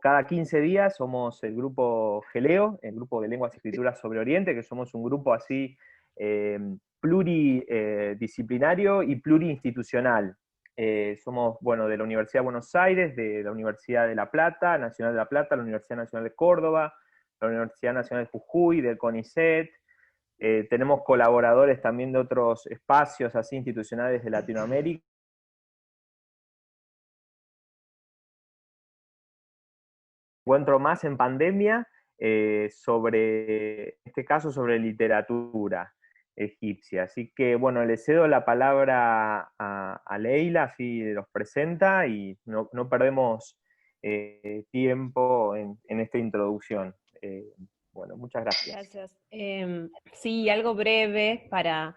cada 15 días somos el grupo GELEO, el grupo de lenguas y escrituras sobre Oriente, que somos un grupo así pluridisciplinario y pluriinstitucional. Somos, bueno, de la Universidad de Buenos Aires, de la Universidad de La Plata, Nacional de La Plata, la Universidad Nacional de Córdoba, la Universidad Nacional de Jujuy, del CONICET. Tenemos colaboradores también de otros espacios así institucionales de Latinoamérica. Encuentro más en pandemia sobre, en este caso, sobre literatura egipcia. Así que, bueno, le cedo la palabra a Leila, así los presenta y no perdemos tiempo en esta introducción. Bueno, muchas gracias. Gracias. Sí, algo breve para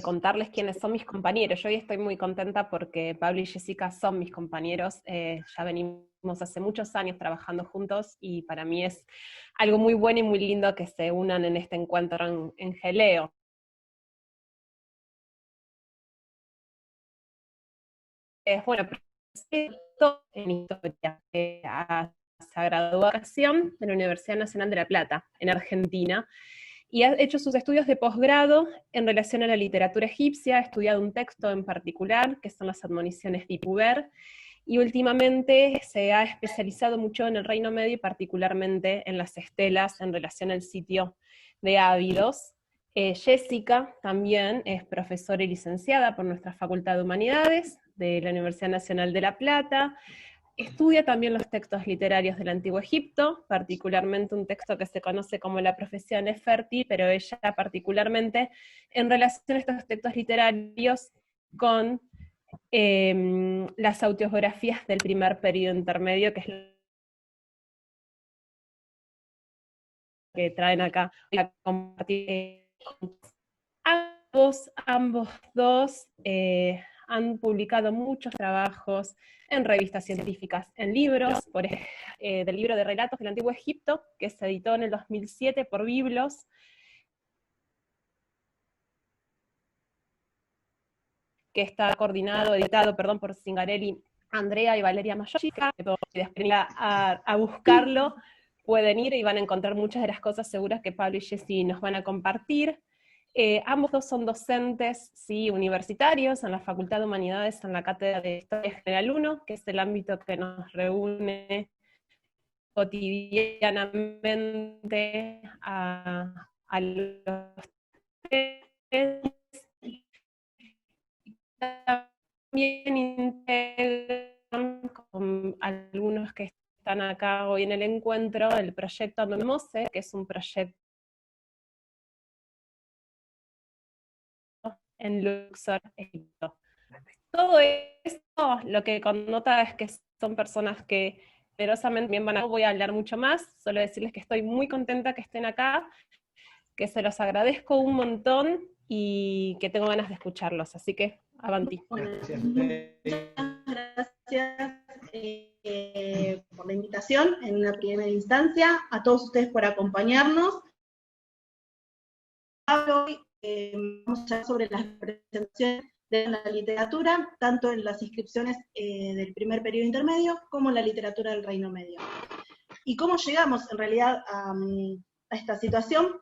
contarles quiénes son mis compañeros. Yo hoy estoy muy contenta porque Pablo y Jessica son mis compañeros. Ya venimos hace muchos años trabajando juntos y para mí es algo muy bueno y muy lindo que se unan en este encuentro en Geleo. Bueno, en historia. Se graduó de la Universidad Nacional de La Plata, en Argentina, y ha hecho sus estudios de posgrado en relación a la literatura egipcia, ha estudiado un texto en particular, que son las admoniciones de Ipuber, y últimamente se ha especializado mucho en el Reino Medio y particularmente en las estelas en relación al sitio de Ávidos. Jessica también es profesora y licenciada por nuestra Facultad de Humanidades de la Universidad Nacional de La Plata. Estudia también los textos literarios del Antiguo Egipto, particularmente un texto que se conoce como La profesión es fértil, pero ella particularmente en relación a estos textos literarios con las autobiografías del primer periodo intermedio, que es lo que traen acá a compartir. Ambos dos han publicado muchos trabajos en revistas científicas, en libros, del libro de relatos del Antiguo Egipto, que se editó en el 2007 por Biblos, que está editado por Zingarelli, Andrea y Valeria Mayochica, que después a buscarlo, pueden ir y van a encontrar muchas de las cosas seguras que Pablo y Jessy nos van a compartir. Ambos dos son docentes, sí, universitarios en la Facultad de Humanidades, en la Cátedra de Historia General 1, que es el ámbito que nos reúne cotidianamente a los tres. También integran con algunos que están acá hoy en el encuentro el proyecto Mose, que es un proyecto en Luxor, Egipto. Todo esto lo que connota es que son personas que generosamente bien van a... No voy a hablar mucho más, solo decirles que estoy muy contenta que estén acá, que se los agradezco un montón y que tengo ganas de escucharlos, así que avanti. Bueno, muchas gracias por la invitación en una primera instancia, a todos ustedes por acompañarnos. Hoy vamos a hablar sobre las presentaciones de la literatura, tanto en las inscripciones del primer periodo intermedio, como en la literatura del Reino Medio. ¿Y cómo llegamos en realidad a esta situación?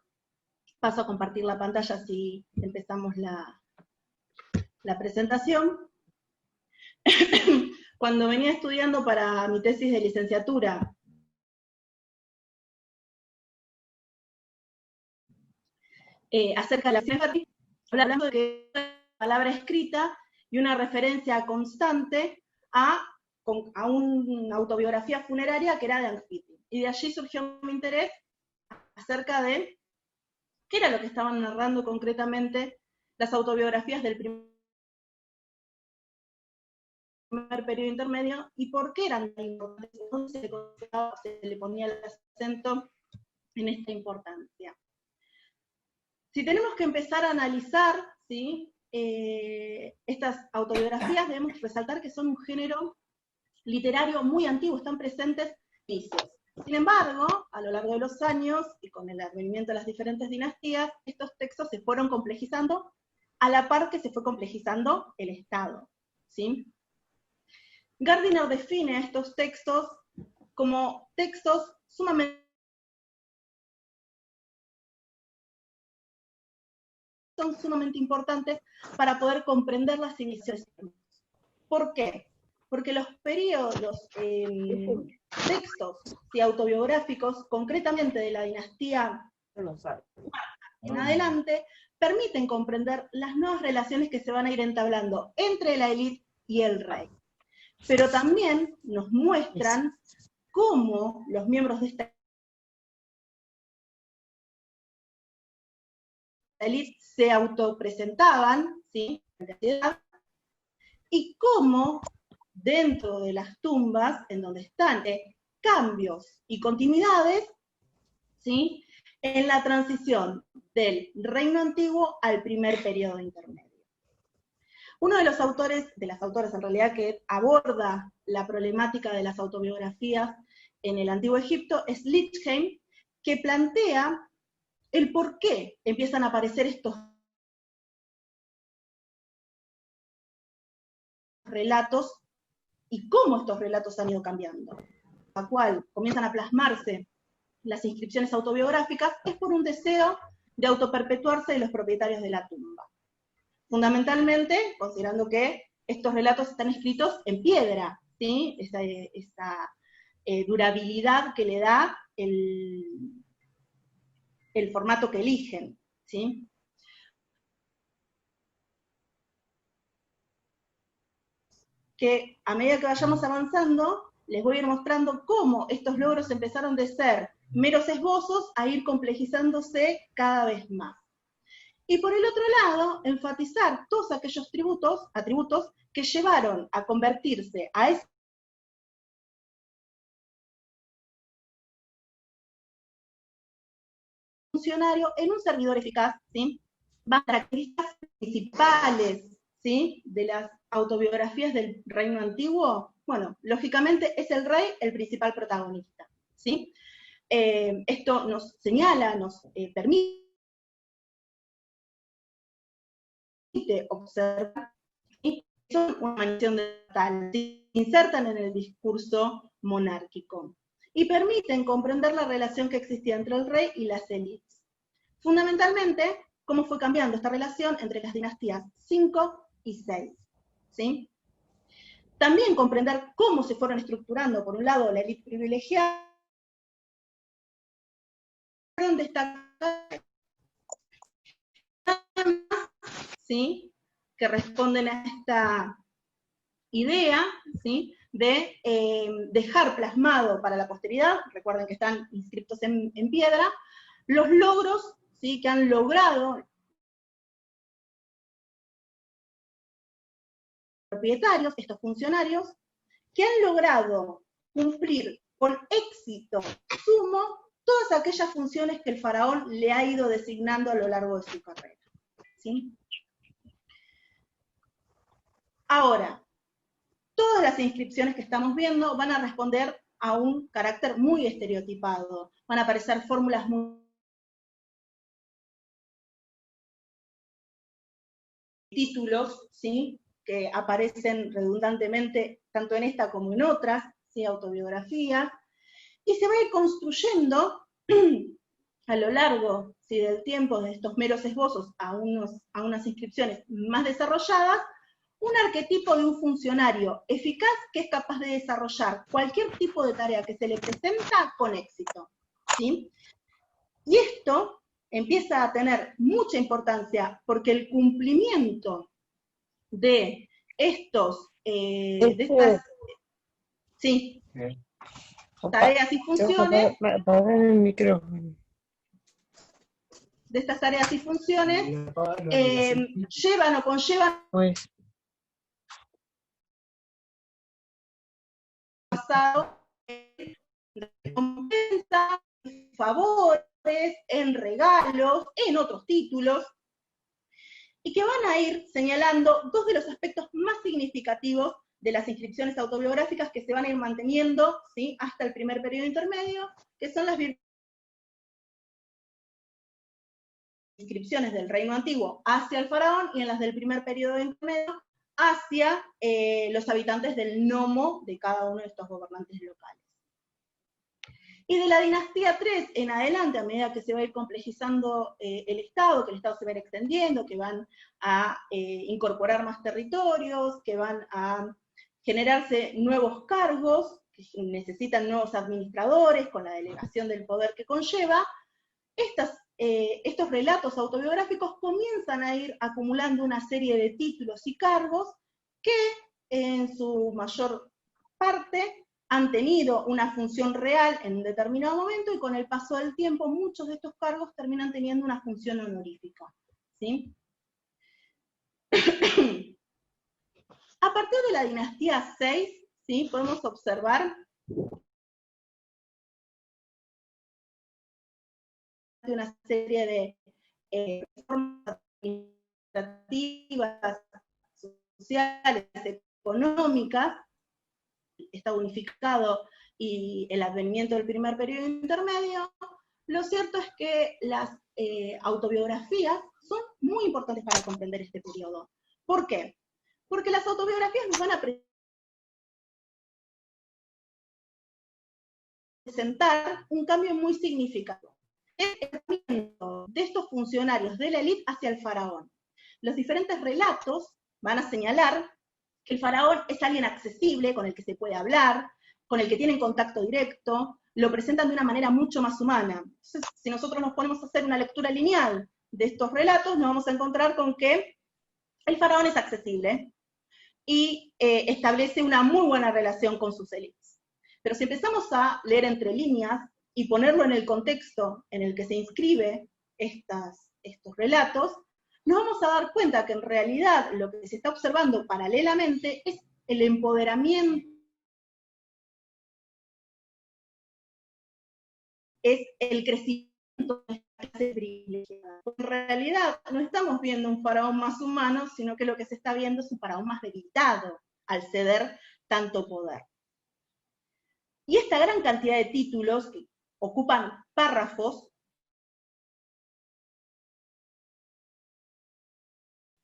Paso a compartir la pantalla si empezamos la presentación. Cuando venía estudiando para mi tesis de licenciatura, acerca de la ciencia, hablando de que palabra escrita y una referencia constante a una autobiografía funeraria que era de Anfítenes. Y de allí surgió mi interés acerca de qué era lo que estaban narrando concretamente las autobiografías del primer periodo intermedio y por qué eran tan importantes, entonces se le ponía el acento en esta importancia. Si tenemos que empezar a analizar, ¿sí?, estas autobiografías, debemos resaltar que son un género literario muy antiguo, están presentes inicios. Sin embargo, a lo largo de los años, y con el advenimiento de las diferentes dinastías, estos textos se fueron complejizando a la par que se fue complejizando el Estado, ¿sí? Gardiner define estos textos como textos sumamente importantes para poder comprender las civilizaciones. ¿Por qué? Porque los textos autobiográficos, concretamente de la dinastía en adelante, permiten comprender las nuevas relaciones que se van a ir entablando entre la élite y el rey. Pero también nos muestran cómo los miembros de esta élite se autopresentaban, ¿sí?, y cómo dentro de las tumbas, en donde están cambios y continuidades, ¿sí?, en la transición del reino antiguo al primer periodo intermedio. Uno de los autores, de las autoras en realidad, que aborda la problemática de las autobiografías en el Antiguo Egipto es Lichtheim, que plantea el por qué empiezan a aparecer estos relatos y cómo estos relatos han ido cambiando. La cual comienzan a plasmarse las inscripciones autobiográficas es por un deseo de autoperpetuarse de los propietarios de la tumba. Fundamentalmente, considerando que estos relatos están escritos en piedra, ¿sí?, esa durabilidad que le da el formato que eligen, ¿sí? Que a medida que vayamos avanzando, les voy a ir mostrando cómo estos logros empezaron de ser meros esbozos a ir complejizándose cada vez más. Y por el otro lado, enfatizar todos aquellos atributos que llevaron a convertirse a ese funcionario en un servidor eficaz, ¿sí? Las características principales, ¿sí?, de las autobiografías del reino antiguo, bueno, lógicamente es el rey el principal protagonista, ¿sí? Esto nos señala, nos permite observar, ¿sí?, son una mansión de tal, se insertan en el discurso monárquico y permiten comprender la relación que existía entre el rey y las élites. Fundamentalmente, cómo fue cambiando esta relación entre las dinastías 5 y 6, ¿sí? También comprender cómo se fueron estructurando, por un lado, la élite privilegiada, ¿sí?, que responden a esta idea, ¿sí?, de dejar plasmado para la posteridad, recuerden que están inscritos en piedra, los logros, ¿sí?, que han logrado propietarios, estos funcionarios, que han logrado cumplir con éxito sumo todas aquellas funciones que el faraón le ha ido designando a lo largo de su carrera, ¿sí? Ahora, todas las inscripciones que estamos viendo van a responder a un carácter muy estereotipado. Van a aparecer fórmulas muy títulos, ¿sí?, que aparecen redundantemente tanto en esta como en otras, ¿sí?, autobiografías, y se va a ir construyendo a lo largo, ¿sí?, del tiempo, de estos meros esbozos a unas inscripciones más desarrolladas, un arquetipo de un funcionario eficaz que es capaz de desarrollar cualquier tipo de tarea que se le presenta con éxito, ¿sí? Y esto empieza a tener mucha importancia porque el cumplimiento de estas tareas y funciones, de estas tareas y funciones, llevan o conllevan pasado en recompensas, en favores, en regalos, en otros títulos, y que van a ir señalando dos de los aspectos más significativos de las inscripciones autobiográficas que se van a ir manteniendo, ¿sí?, hasta el primer periodo intermedio, que son las inscripciones del reino antiguo hacia el faraón y en las del primer periodo intermedio hacia los habitantes del nomo de cada uno de estos gobernantes locales. Y de la dinastía 3 en adelante, a medida que se va a ir complejizando el Estado, que el Estado se va a ir extendiendo, que van a incorporar más territorios, que van a generarse nuevos cargos, que necesitan nuevos administradores, con la delegación del poder que conlleva, estos relatos autobiográficos comienzan a ir acumulando una serie de títulos y cargos que en su mayor parte han tenido una función real en un determinado momento, y con el paso del tiempo muchos de estos cargos terminan teniendo una función honorífica, ¿sí? A partir de la dinastía 6, ¿sí?, podemos observar una serie de reformas administrativas, sociales, económicas, está unificado, y el advenimiento del primer periodo intermedio. Lo cierto es que las autobiografías son muy importantes para comprender este periodo. ¿Por qué? Porque las autobiografías nos van a presentar un cambio muy significativo. Es el tratamiento de estos funcionarios de la élite hacia el faraón. Los diferentes relatos van a señalar que el faraón es alguien accesible, con el que se puede hablar, con el que tienen contacto directo, lo presentan de una manera mucho más humana. Entonces, si nosotros nos ponemos a hacer una lectura lineal de estos relatos, nos vamos a encontrar con que el faraón es accesible y establece una muy buena relación con sus élites. Pero si empezamos a leer entre líneas y ponerlo en el contexto en el que se inscribe estos relatos, nos vamos a dar cuenta que en realidad lo que se está observando paralelamente es el empoderamiento, es el crecimiento de esta clase privilegiada. En realidad no estamos viendo un faraón más humano, sino que lo que se está viendo es un faraón más debilitado al ceder tanto poder. Y esta gran cantidad de títulos que ocupan párrafos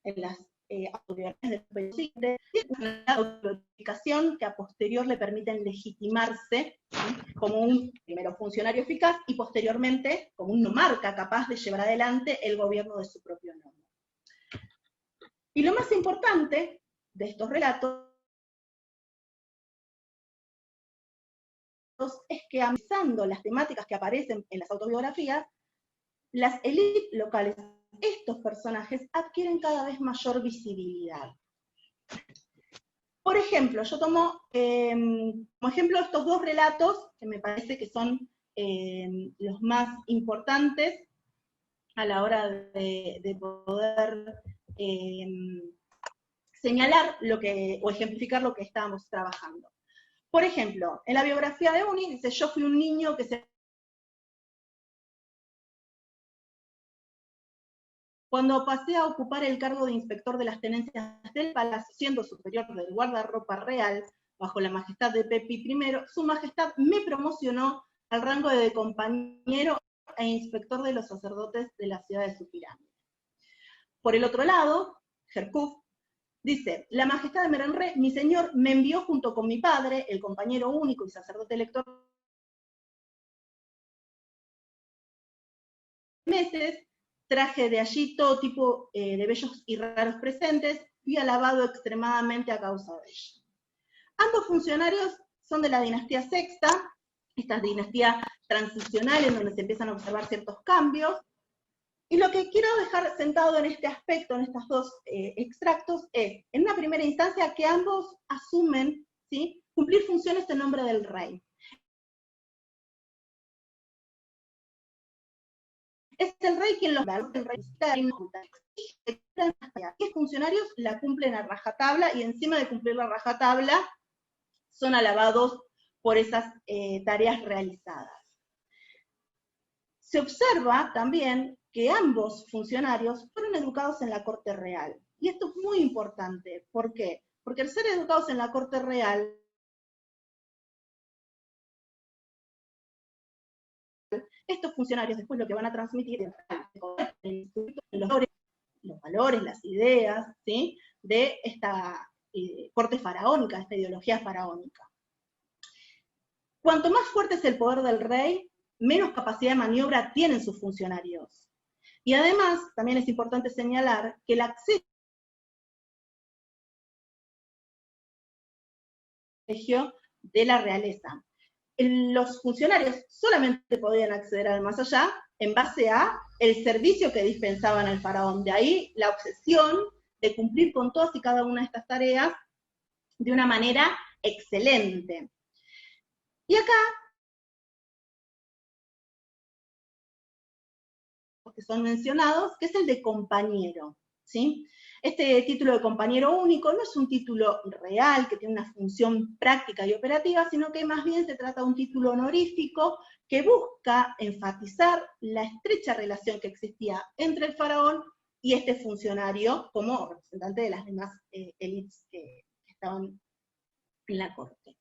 en las autoridades del periodo, una autorificación que a posterior le permiten legitimarse, ¿sí?, como un primero funcionario eficaz y posteriormente como un monarca capaz de llevar adelante el gobierno de su propio nombre. Y lo más importante de estos relatos es que, analizando las temáticas que aparecen en las autobiografías, las élites locales, estos personajes, adquieren cada vez mayor visibilidad. Por ejemplo, yo tomo como ejemplo estos dos relatos, que me parece que son los más importantes a la hora de poder señalar o ejemplificar lo que estábamos trabajando. Por ejemplo, en la biografía de Uni dice: yo fui un niño que se... Cuando pasé a ocupar el cargo de inspector de las tenencias del palacio, siendo superior del guardarropa real, bajo la majestad de Pepi I, su majestad me promocionó al rango de compañero e inspector de los sacerdotes de la ciudad de su pirámide. Por el otro lado, Jerkuf dice: la majestad de Merenre, mi señor, me envió junto con mi padre, el compañero único y sacerdote elector, meses, traje de allí todo tipo de bellos y raros presentes, fui alabado extremadamente a causa de ello. Ambos funcionarios son de la dinastía sexta, esta dinastía transicional en donde se empiezan a observar ciertos cambios, y lo que quiero dejar sentado en este aspecto, en estos dos extractos, es, en una primera instancia, que ambos asumen, ¿sí?, cumplir funciones en nombre del rey. Es el rey quien los da, el rey y los funcionarios la cumplen a rajatabla, y encima de cumplir la rajatabla son alabados por esas tareas realizadas. Se observa también que ambos funcionarios fueron educados en la corte real. Y esto es muy importante. ¿Por qué? Porque al ser educados en la corte real, estos funcionarios después lo que van a transmitir es los valores, las ideas, ¿sí?, de esta corte faraónica, esta ideología faraónica. Cuanto más fuerte es el poder del rey, menos capacidad de maniobra tienen sus funcionarios. Y además, también es importante señalar que el acceso de la realeza. Los funcionarios solamente podían acceder al más allá en base a el servicio que dispensaban al faraón. De ahí la obsesión de cumplir con todas y cada una de estas tareas de una manera excelente. Y acá, que son mencionados, que es el de compañero, ¿sí? Este título de compañero único no es un título real que tiene una función práctica y operativa, sino que más bien se trata de un título honorífico que busca enfatizar la estrecha relación que existía entre el faraón y este funcionario como representante de las demás élites que estaban en la corte.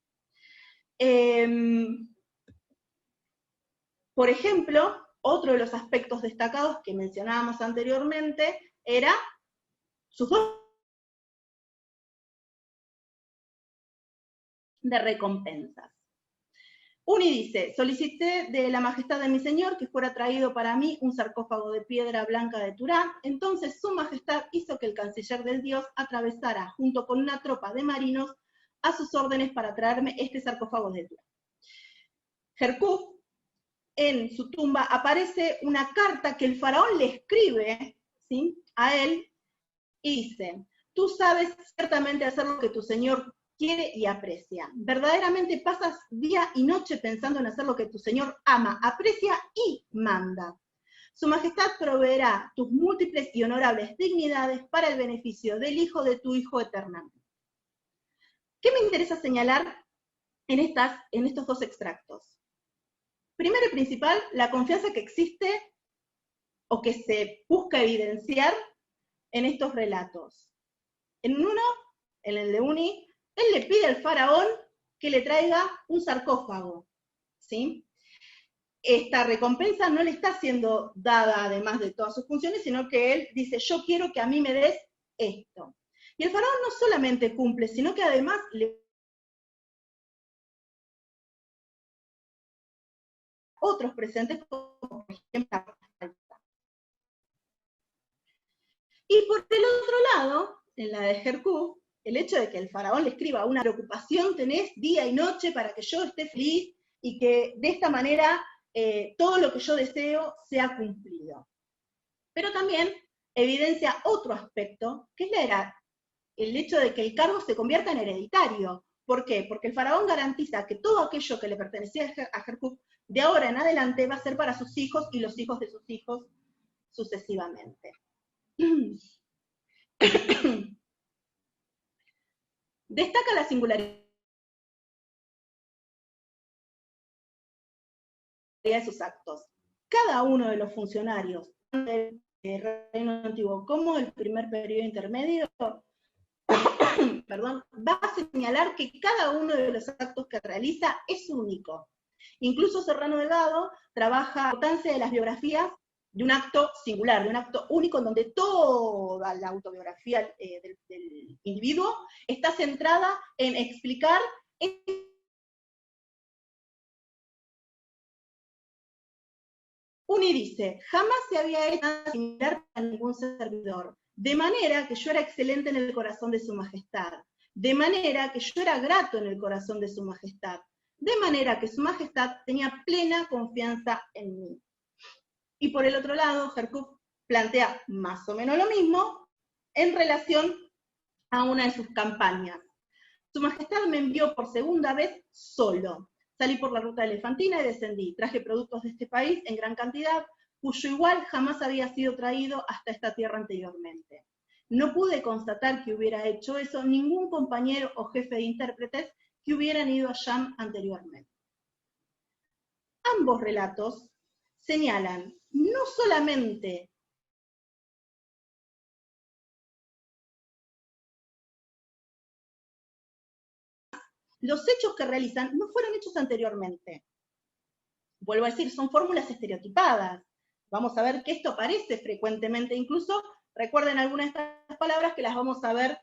Por ejemplo, otro de los aspectos destacados que mencionábamos anteriormente era sus dos de recompensas. Uni dice, solicité de la majestad de mi señor que fuera traído para mí un sarcófago de piedra blanca de Turán, entonces su majestad hizo que el canciller del dios atravesara junto con una tropa de marinos a sus órdenes para traerme este sarcófago de Turán. Jerkuf, en su tumba aparece una carta que el faraón le escribe, ¿sí?, a él, y dice, tú sabes ciertamente hacer lo que tu señor quiere y aprecia. Verdaderamente pasas día y noche pensando en hacer lo que tu señor ama, aprecia y manda. Su majestad proveerá tus múltiples y honorables dignidades para el beneficio del hijo de tu hijo eternamente. ¿Qué me interesa señalar en estos dos extractos? Primero y principal, la confianza que existe o que se busca evidenciar en estos relatos. En uno, en el de Uni, él le pide al faraón que le traiga un sarcófago, ¿sí? Esta recompensa no le está siendo dada además de todas sus funciones, sino que él dice, yo quiero que a mí me des esto. Y el faraón no solamente cumple, sino que además le otros presentes, como por ejemplo la. Y por el otro lado, en la de Jerkuf, el hecho de que el faraón le escriba una preocupación tenés día y noche para que yo esté feliz y que de esta manera todo lo que yo deseo sea cumplido. Pero también evidencia otro aspecto, que es el hecho de que el cargo se convierta en hereditario. ¿Por qué? Porque el faraón garantiza que todo aquello que le pertenecía a Jerkuf de ahora en adelante va a ser para sus hijos y los hijos de sus hijos sucesivamente. Destaca la singularidad de sus actos. Cada uno de los funcionarios del Reino Antiguo como el primer periodo intermedio perdón, va a señalar que cada uno de los actos que realiza es único. Incluso Serrano Delgado trabaja la importancia de las biografías de un acto singular, de un acto único, en donde toda la autobiografía del individuo está centrada en explicar. Uni dice, jamás se había hecho nada similar a ningún servidor, de manera que yo era excelente en el corazón de su majestad, de manera que yo era grato en el corazón de su majestad, de manera que su majestad tenía plena confianza en mí. Y por el otro lado, Jerkuf plantea más o menos lo mismo en relación a una de sus campañas. Su majestad me envió por segunda vez solo. Salí por la ruta elefantina y descendí. Traje productos de este país en gran cantidad, cuyo igual jamás había sido traído hasta esta tierra anteriormente. No pude constatar que hubiera hecho eso ningún compañero o jefe de intérpretes que hubieran ido a Sham anteriormente. Ambos relatos señalan no solamente los hechos que realizan no fueron hechos anteriormente. Vuelvo a decir, son fórmulas estereotipadas. Vamos a ver que esto aparece frecuentemente, incluso recuerden algunas de estas palabras que las vamos a ver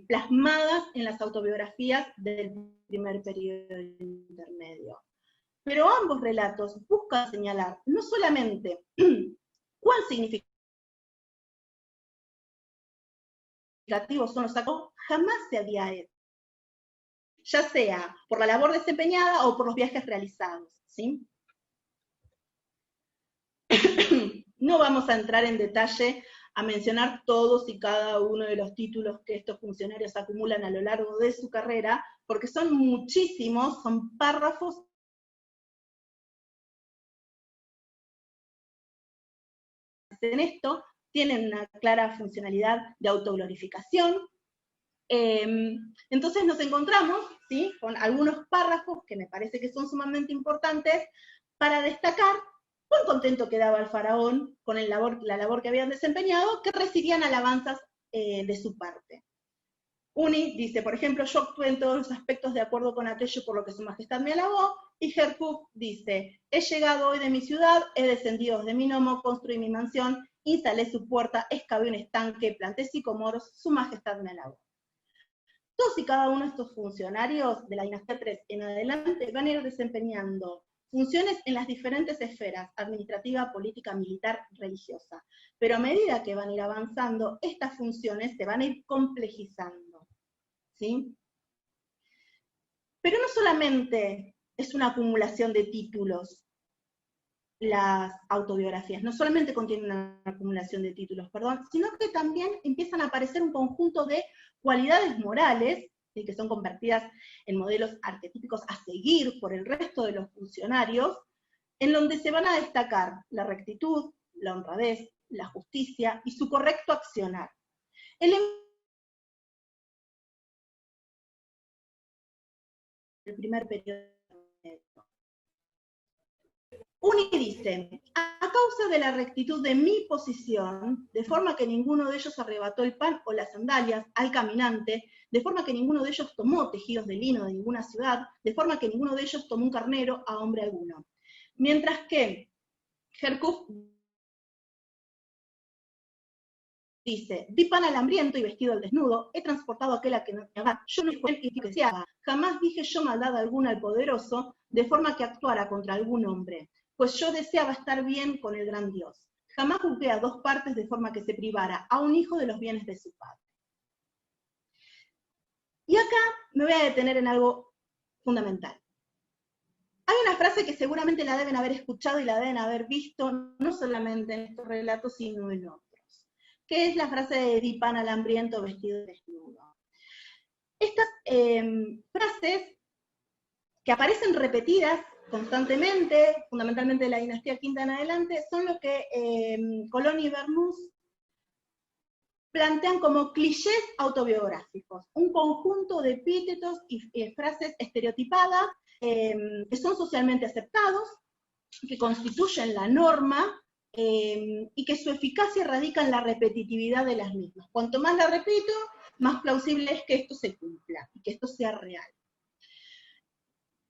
plasmadas en las autobiografías del primer periodo intermedio. Pero ambos relatos buscan señalar no solamente cuán significativos son los actos, jamás se había hecho, ya sea por la labor desempeñada o por los viajes realizados, ¿sí? No vamos a entrar en detalle a mencionar todos y cada uno de los títulos que estos funcionarios acumulan a lo largo de su carrera, porque son muchísimos, son párrafos en esto, tienen una clara funcionalidad de autoglorificación. Entonces nos encontramos, ¿sí?, con algunos párrafos que me parece que son sumamente importantes para destacar cuán contento quedaba el faraón con la labor que habían desempeñado, que recibían alabanzas de su parte. Uni dice, por ejemplo, yo actué en todos los aspectos de acuerdo con aquello por lo que su majestad me alabó, y Herkuf dice, he llegado hoy de mi ciudad, he descendido desde mi nomo, construí mi mansión, instalé su puerta, excavé un estanque, planté sicomoros, su majestad me alabó. Todos y cada uno de estos funcionarios de la dinastía 3 en adelante van a ir desempeñando funciones en las diferentes esferas, administrativa, política, militar, religiosa. Pero a medida que van a ir avanzando, estas funciones se van a ir complejizando, ¿sí? Pero no solamente es una acumulación de títulos las autobiografías, no solamente contienen una acumulación de títulos, perdón, sino que también empiezan a aparecer un conjunto de cualidades morales, ¿sí?, que son convertidas en modelos arquetípicos a seguir por el resto de los funcionarios, en donde se van a destacar la rectitud, la honradez, la justicia y su correcto accionar. El primer periodo. Uni dice, a causa de la rectitud de mi posición, de forma que ninguno de ellos arrebató el pan o las sandalias al caminante, de forma que ninguno de ellos tomó tejidos de lino de ninguna ciudad, de forma que ninguno de ellos tomó un carnero a hombre alguno. Mientras que Herkuf dice, di pan al hambriento y vestido al desnudo, he transportado a aquel a que no tenía, yo no fue el que se haga, jamás dije yo maldad alguna al poderoso, de forma que actuara contra algún hombre, pues yo deseaba estar bien con el gran Dios. Jamás juzgué a dos partes de forma que se privara a un hijo de los bienes de su padre. Y acá me voy a detener en algo fundamental. Hay una frase que seguramente la deben haber escuchado y la deben haber visto, no solamente en estos relatos, sino en otros, que es la frase de di pan al hambriento vestido desnudo. Estas frases que aparecen repetidas constantemente, fundamentalmente de la dinastía Quinta en adelante, son lo que Colón y Bernusse plantean como clichés autobiográficos, un conjunto de epítetos y frases estereotipadas que son socialmente aceptados, que constituyen la norma y que su eficacia radica en la repetitividad de las mismas. Cuanto más la repito, más plausible es que esto se cumpla y que esto sea real.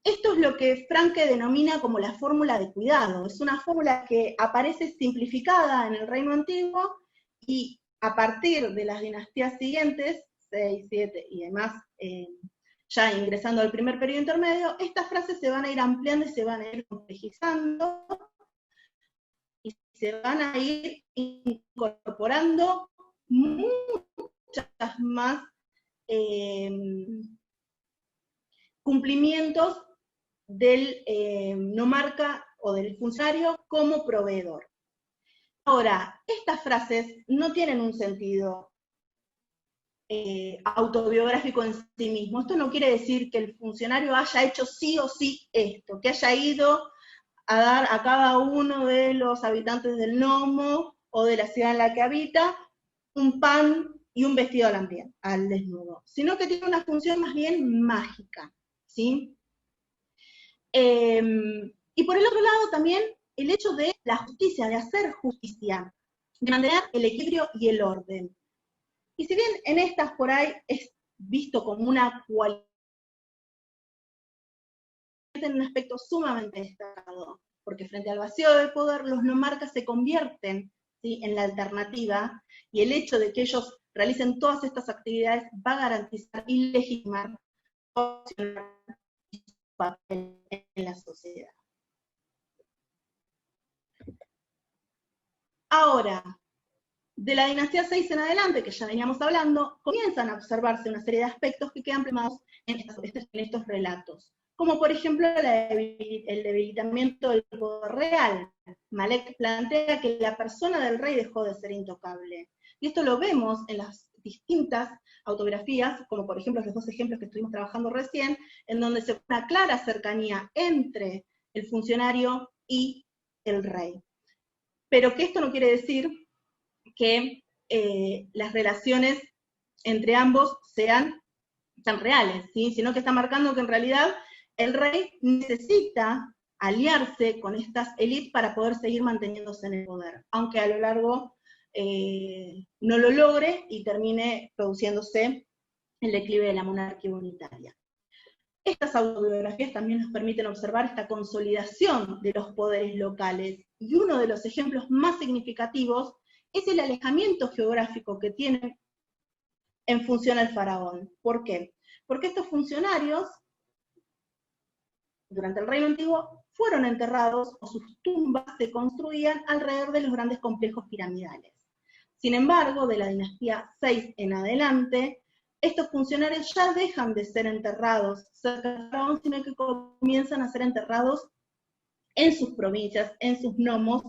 Esto es lo que Franke denomina como la fórmula de cuidado. Es una fórmula que aparece simplificada en el Reino Antiguo y a partir de las dinastías siguientes, 6, 7 y demás, ya ingresando al primer periodo intermedio, estas frases se van a ir ampliando y se van a ir complejizando y se van a ir incorporando muchas más cumplimientos del nomarca o del funcionario como proveedor. Ahora, estas frases no tienen un sentido autobiográfico en sí mismo. Esto no quiere decir que el funcionario haya hecho sí o sí esto, que haya ido a dar a cada uno de los habitantes del nomo o de la ciudad en la que habita un pan y un vestido al desnudo, sino que tiene una función más bien mágica, ¿sí? Y por el otro lado también el hecho de la justicia, de hacer justicia, de mantener el equilibrio y el orden. Y si bien en estas por ahí es visto como una cualidad, en un aspecto sumamente destacado, porque frente al vacío de poder los nomarcas se convierten, ¿sí?, en la alternativa, y el hecho de que ellos realicen todas estas actividades, va a garantizar y legitimar su papel en la sociedad. Ahora, de la dinastía 6 en adelante, que ya veníamos hablando, comienzan a observarse una serie de aspectos que quedan plasmados en estos relatos, como por ejemplo el debilitamiento del poder real. Malek plantea que la persona del rey dejó de ser intocable, y esto lo vemos en las distintas autobiografías, como por ejemplo los dos ejemplos que estuvimos trabajando recién, en donde se ve una clara cercanía entre el funcionario y el rey. Pero que esto no quiere decir que las relaciones entre ambos sean tan reales, ¿sí? Sino que está marcando que en realidad el rey necesita aliarse con estas élites para poder seguir manteniéndose en el poder, aunque a lo largo no lo logre y termine produciéndose el declive de la monarquía unitaria. Estas autobiografías también nos permiten observar esta consolidación de los poderes locales, y uno de los ejemplos más significativos es el alejamiento geográfico que tiene en función al faraón. ¿Por qué? Porque estos funcionarios, durante el Reino Antiguo, fueron enterrados o sus tumbas se construían alrededor de los grandes complejos piramidales. Sin embargo, de la dinastía 6 en adelante, estos funcionarios ya dejan de ser enterrados cerca del faraón, sino que comienzan a ser enterrados en sus provincias, en sus nomos.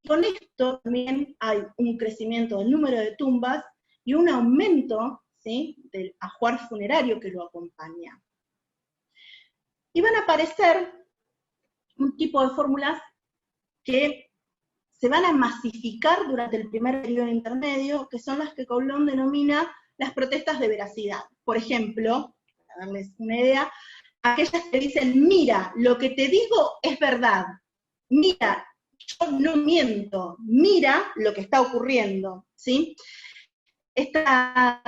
Y con esto también hay un crecimiento del número de tumbas y un aumento, ¿sí?, del ajuar funerario que lo acompaña. Y van a aparecer un tipo de fórmulas que se van a masificar durante el primer periodo intermedio, que son las que Coulon denomina las protestas de veracidad. Por ejemplo, para darles una idea, aquellas que dicen, mira, lo que te digo es verdad, mira, yo no miento, mira lo que está ocurriendo, ¿sí? Estas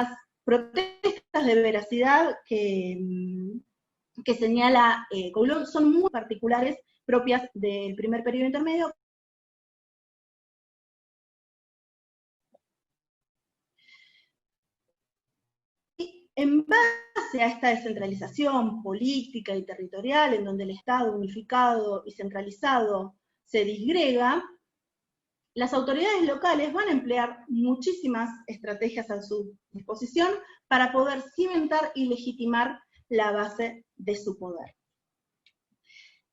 protestas de veracidad que señala Coulon son muy particulares, propias del primer periodo intermedio. Y en base a esta descentralización política y territorial, en donde el Estado unificado y centralizado se disgrega, las autoridades locales van a emplear muchísimas estrategias a su disposición para poder cimentar y legitimar la base de su poder.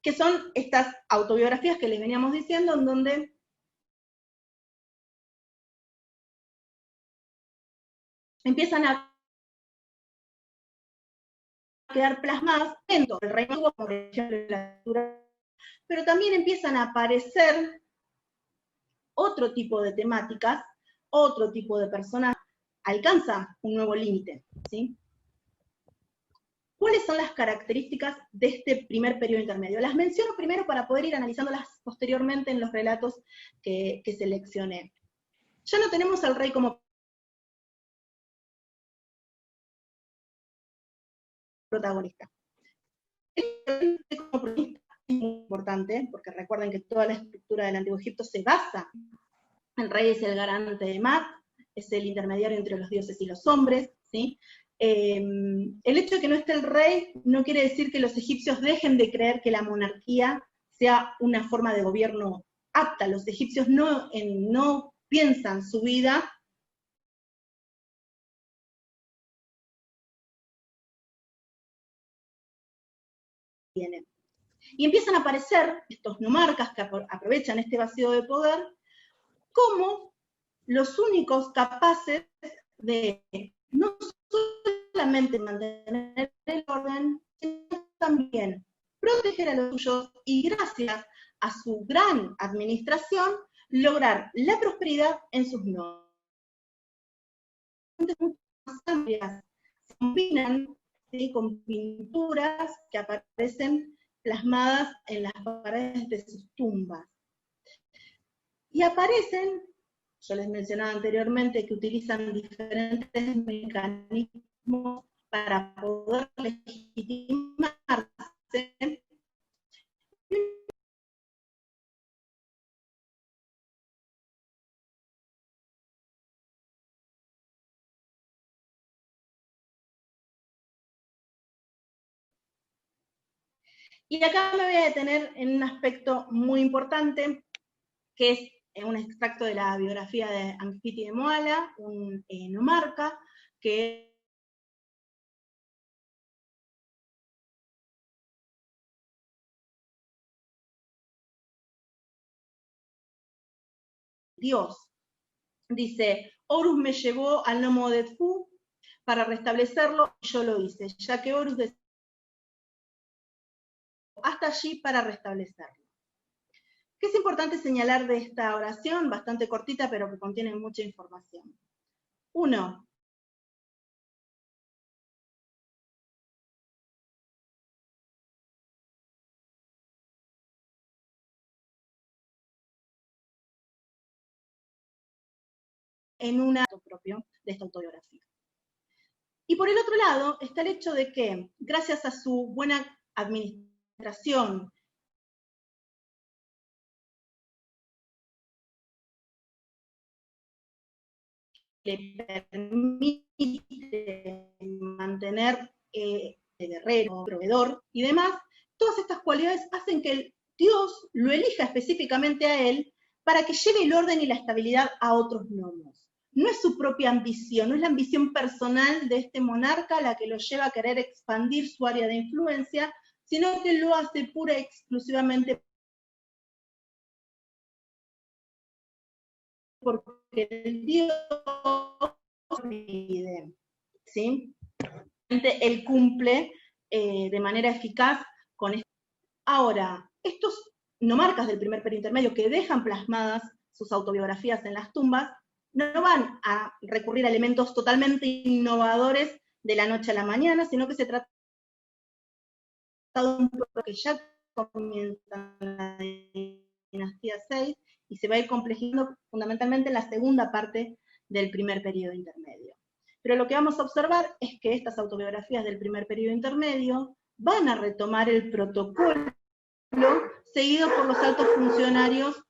Que son estas autobiografías que les veníamos diciendo, en donde empiezan a quedar plasmadas dentro del reino, como por ejemplo la cultura, pero también empiezan a aparecer otro tipo de temáticas, otro tipo de personas, alcanza un nuevo límite, ¿sí? ¿Cuáles son las características de este primer periodo intermedio? Las menciono primero para poder ir analizándolas posteriormente en los relatos que seleccioné. Ya no tenemos al rey como protagonista. El rey como protagonista es muy importante, porque recuerden que toda la estructura del Antiguo Egipto se basa, el rey es el garante de Maat, es el intermediario entre los dioses y los hombres, ¿sí? El hecho de que no esté el rey no quiere decir que los egipcios dejen de creer que la monarquía sea una forma de gobierno apta. Los egipcios no piensan su vida bien. Y empiezan a aparecer estos nomarcas que aprovechan este vacío de poder como los únicos capaces de no solamente mantener el orden, sino también proteger a los suyos y gracias a su gran administración lograr la prosperidad en sus nodos. Se combinan, ¿sí?, con pinturas que aparecen plasmadas en las paredes de sus tumbas. Y aparecen, yo les mencionaba anteriormente que utilizan diferentes mecanismos para poder legitimarse, Y acá me voy a detener en un aspecto muy importante, que es un extracto de la biografía de Anfiti de Moala, un nomarca, que Dios. Dice, Horus me llevó al Nomo de Tfu para restablecerlo, y yo lo hice, ya que Horus deseó hasta allí para restablecerlo. ¿Qué es importante señalar de esta oración? Bastante cortita, pero que contiene mucha información. 1. En un acto propio de esta autobiografía. Y por el otro lado está el hecho de que, gracias a su buena administración, le permite mantener de guerrero, proveedor y demás, todas estas cualidades hacen que Dios lo elija específicamente a él para que lleve el orden y la estabilidad a otros gnomos. No es su propia ambición, no es la ambición personal de este monarca la que lo lleva a querer expandir su área de influencia, sino que lo hace pura y exclusivamente porque el Dios pide, ¿sí? Él cumple de manera eficaz con esto. Ahora, estos nomarcas del primer periodo intermedio que dejan plasmadas sus autobiografías en las tumbas, no van a recurrir a elementos totalmente innovadores de la noche a la mañana, sino que se trata de un pueblo que ya comienza en la dinastía 6 y se va a ir complejizando fundamentalmente en la segunda parte del primer periodo intermedio. Pero lo que vamos a observar es que estas autobiografías del primer periodo intermedio van a retomar el protocolo seguido por los altos funcionarios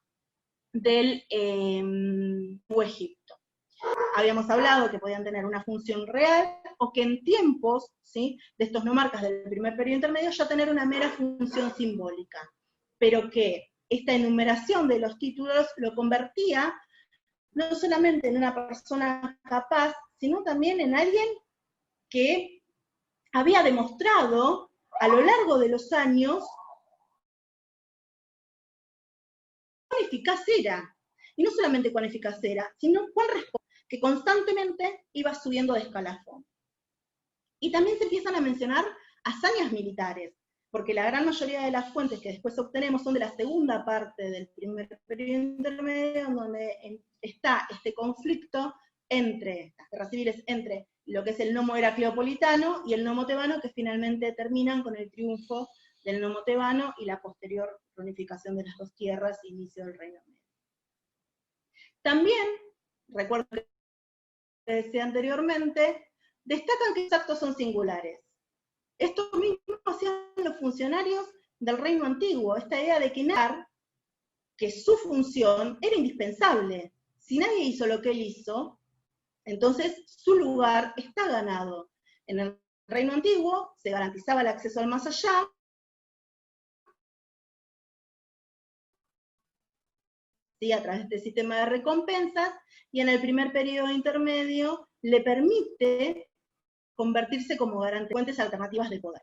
del Egipto. Habíamos hablado que podían tener una función real o que en tiempos, ¿sí?, de estos nomarcas del primer periodo intermedio ya tener una mera función simbólica, pero que esta enumeración de los títulos lo convertía no solamente en una persona capaz, sino también en alguien que había demostrado a lo largo de los años cuán eficaz era. Y no solamente cuán eficaz era, sino cuán responsable, que constantemente iba subiendo de escalafón. Y también se empiezan a mencionar hazañas militares, porque la gran mayoría de las fuentes que después obtenemos son de la segunda parte del primer periodo intermedio, donde está este conflicto entre las guerras civiles, entre lo que es el nomo heracleopolitano y el nomo tebano, que finalmente terminan con el triunfo del nomo tebano y la posterior reunificación de las dos tierras e inicio del Reino Medio. También, recuerdo que decía anteriormente, destacan que estos actos son singulares. Esto mismo hacían los funcionarios del Reino Antiguo, esta idea de que su función era indispensable. Si nadie hizo lo que él hizo, entonces su lugar está ganado. En el Reino Antiguo se garantizaba el acceso al más allá, ¿sí?, a través de este sistema de recompensas, y en el primer periodo intermedio le permite convertirse como garante de fuentes alternativas de poder.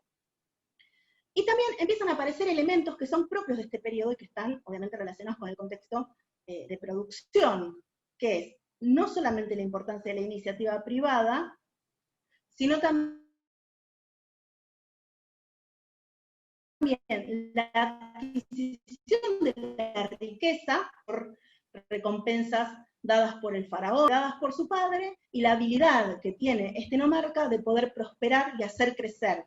Y también empiezan a aparecer elementos que son propios de este periodo y que están obviamente relacionados con el contexto de producción, que es no solamente la importancia de la iniciativa privada, sino también la adquisición de la riqueza por recompensas dadas por el faraón, dadas por su padre, y la habilidad que tiene este nomarca de poder prosperar y hacer crecer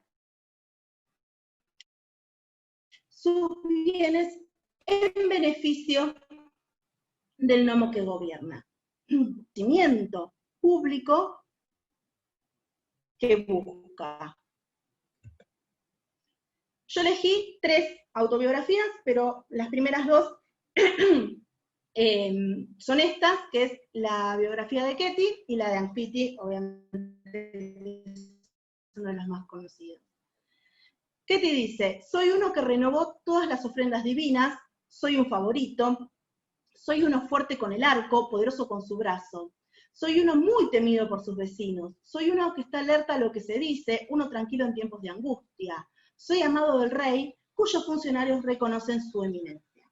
sus bienes en beneficio del nomo que gobierna. Un conocimiento público que busca. Yo elegí 3 autobiografías, pero las primeras 2 son estas, que es la biografía de Ketty y la de Anfiti, obviamente es uno de los más conocidos. Ketty dice, soy uno que renovó todas las ofrendas divinas, soy un favorito, soy uno fuerte con el arco, poderoso con su brazo. Soy uno muy temido por sus vecinos. Soy uno que está alerta a lo que se dice, uno tranquilo en tiempos de angustia. Soy amado del rey, cuyos funcionarios reconocen su eminencia.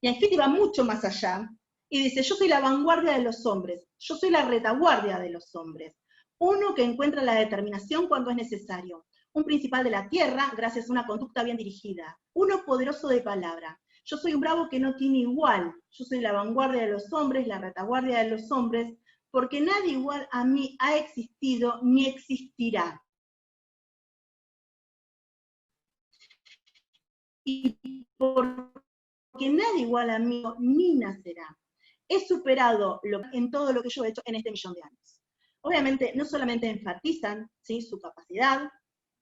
Y Angieti va mucho más allá y dice, yo soy la vanguardia de los hombres, yo soy la retaguardia de los hombres. Uno que encuentra la determinación cuando es necesario. Un principal de la tierra gracias a una conducta bien dirigida. Uno poderoso de palabra. Yo soy un bravo que no tiene igual. Yo soy la vanguardia de los hombres, la retaguardia de los hombres, porque nadie igual a mí ha existido ni existirá. Y porque nadie igual a mí ni nacerá. He superado en todo lo que yo he hecho en este millón de años. Obviamente, no solamente enfatizan, ¿sí?, su capacidad,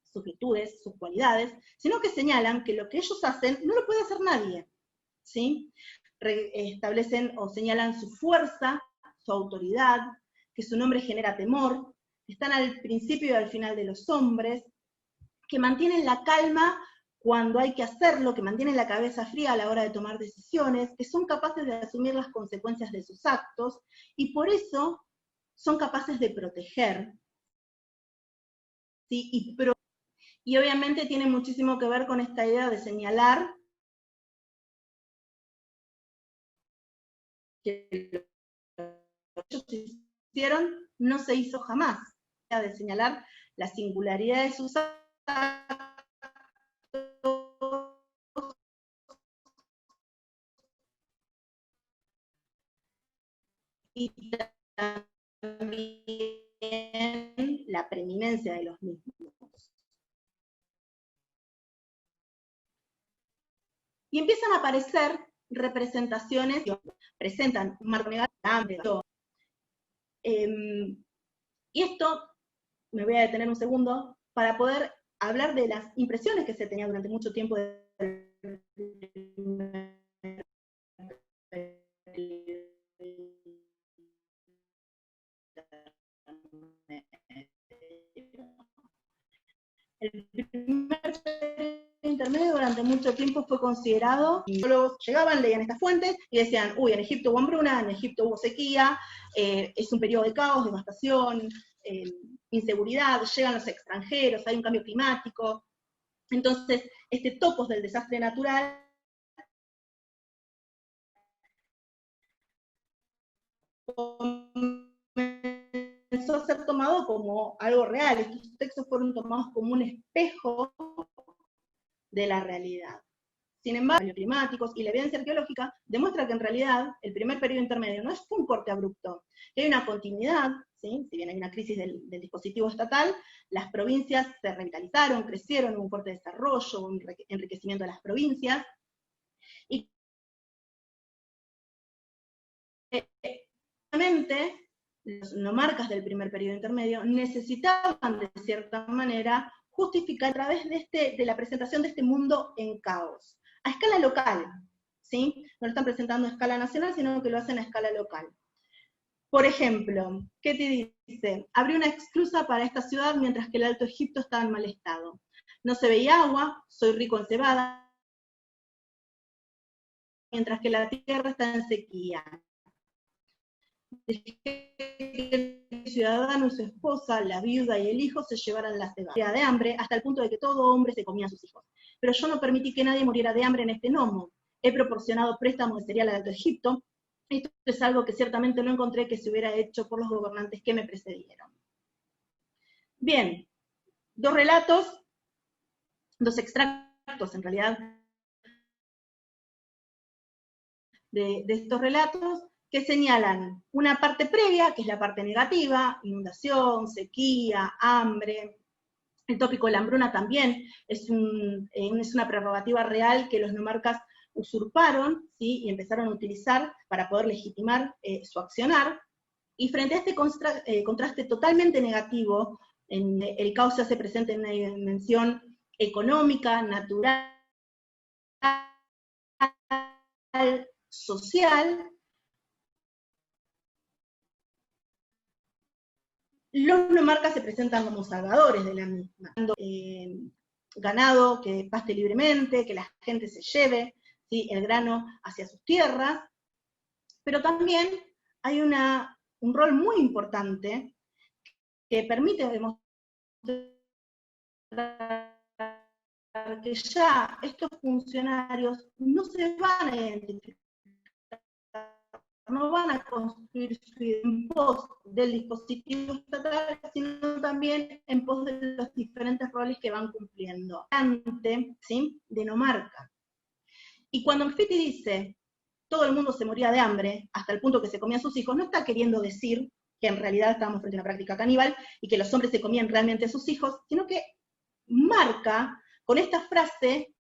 sus virtudes, sus cualidades, sino que señalan que lo que ellos hacen no lo puede hacer nadie, ¿sí? Establecen o señalan su fuerza, su autoridad, que su nombre genera temor, que están al principio y al final de los hombres, que mantienen la calma cuando hay que hacerlo, que mantienen la cabeza fría a la hora de tomar decisiones, que son capaces de asumir las consecuencias de sus actos, y por eso son capaces de proteger, ¿sí? Y obviamente tiene muchísimo que ver con esta idea de señalar que lo que ellos hicieron no se hizo jamás, de señalar la singularidad de sus actos y también la preeminencia de los mismos. Y empiezan a aparecer representaciones que presentan un marco negativo. Y esto, me voy a detener un segundo, para poder hablar de las impresiones que se tenía durante mucho tiempo el primer intermedio durante mucho tiempo fue considerado, y los llegaban, leían estas fuentes y decían, uy, en Egipto hubo hambruna, en Egipto hubo sequía, es un periodo de caos, devastación, inseguridad, llegan los extranjeros, hay un cambio climático. Entonces, este topos del desastre natural comenzó a ser tomado como algo real. Estos textos fueron tomados como un espejo de la realidad. Sin embargo, los cambios climáticos y la evidencia arqueológica demuestra que en realidad el primer periodo intermedio no es un corte abrupto, que hay una continuidad, ¿sí? Si bien hay una crisis del dispositivo estatal, las provincias se revitalizaron, crecieron, hubo un fuerte desarrollo, un enriquecimiento de las provincias, y obviamente los nomarcas del primer periodo intermedio necesitaban de cierta manera justificar a través de la presentación de este mundo en caos, a escala local, ¿sí? No lo están presentando a escala nacional, sino que lo hacen a escala local. Por ejemplo, Ketty dice, abrió una esclusa para esta ciudad mientras que el Alto Egipto estaba en mal estado. No se veía agua, soy rico en cebada, mientras que la tierra está en sequía. Dejé que el ciudadano y su esposa, la viuda y el hijo se llevaran la cebada de hambre, hasta el punto de que todo hombre se comía a sus hijos. Pero yo no permití que nadie muriera de hambre en este nomo. He proporcionado préstamos de cereal al Alto Egipto. Esto es algo que ciertamente no encontré que se hubiera hecho por los gobernantes que me precedieron. Bien, dos relatos, dos extractos en realidad de estos relatos, que señalan una parte previa, que es la parte negativa, inundación, sequía, hambre. El tópico de la hambruna también es una prerrogativa real que los nomarcas usurparon, ¿sí? Y empezaron a utilizar para poder legitimar su accionar. Y frente a este contraste totalmente negativo, el caos se hace presente en una dimensión económica, natural, social. Los nomarcas se presentan como salvadores de la misma. ganado que paste libremente, que la gente se lleve, ¿sí?, el grano hacia sus tierras, pero también hay un rol muy importante que permite demostrar que ya estos funcionarios no se van a identificar, no van a construir su identidad en pos del dispositivo estatal, sino también en pos de los diferentes roles que van cumpliendo, ¿sí?, de nomarca. Y cuando Mfiti dice, todo el mundo se moría de hambre, hasta el punto que se comían sus hijos, no está queriendo decir que en realidad estábamos frente a una práctica caníbal y que los hombres se comían realmente a sus hijos, sino que marca con esta frase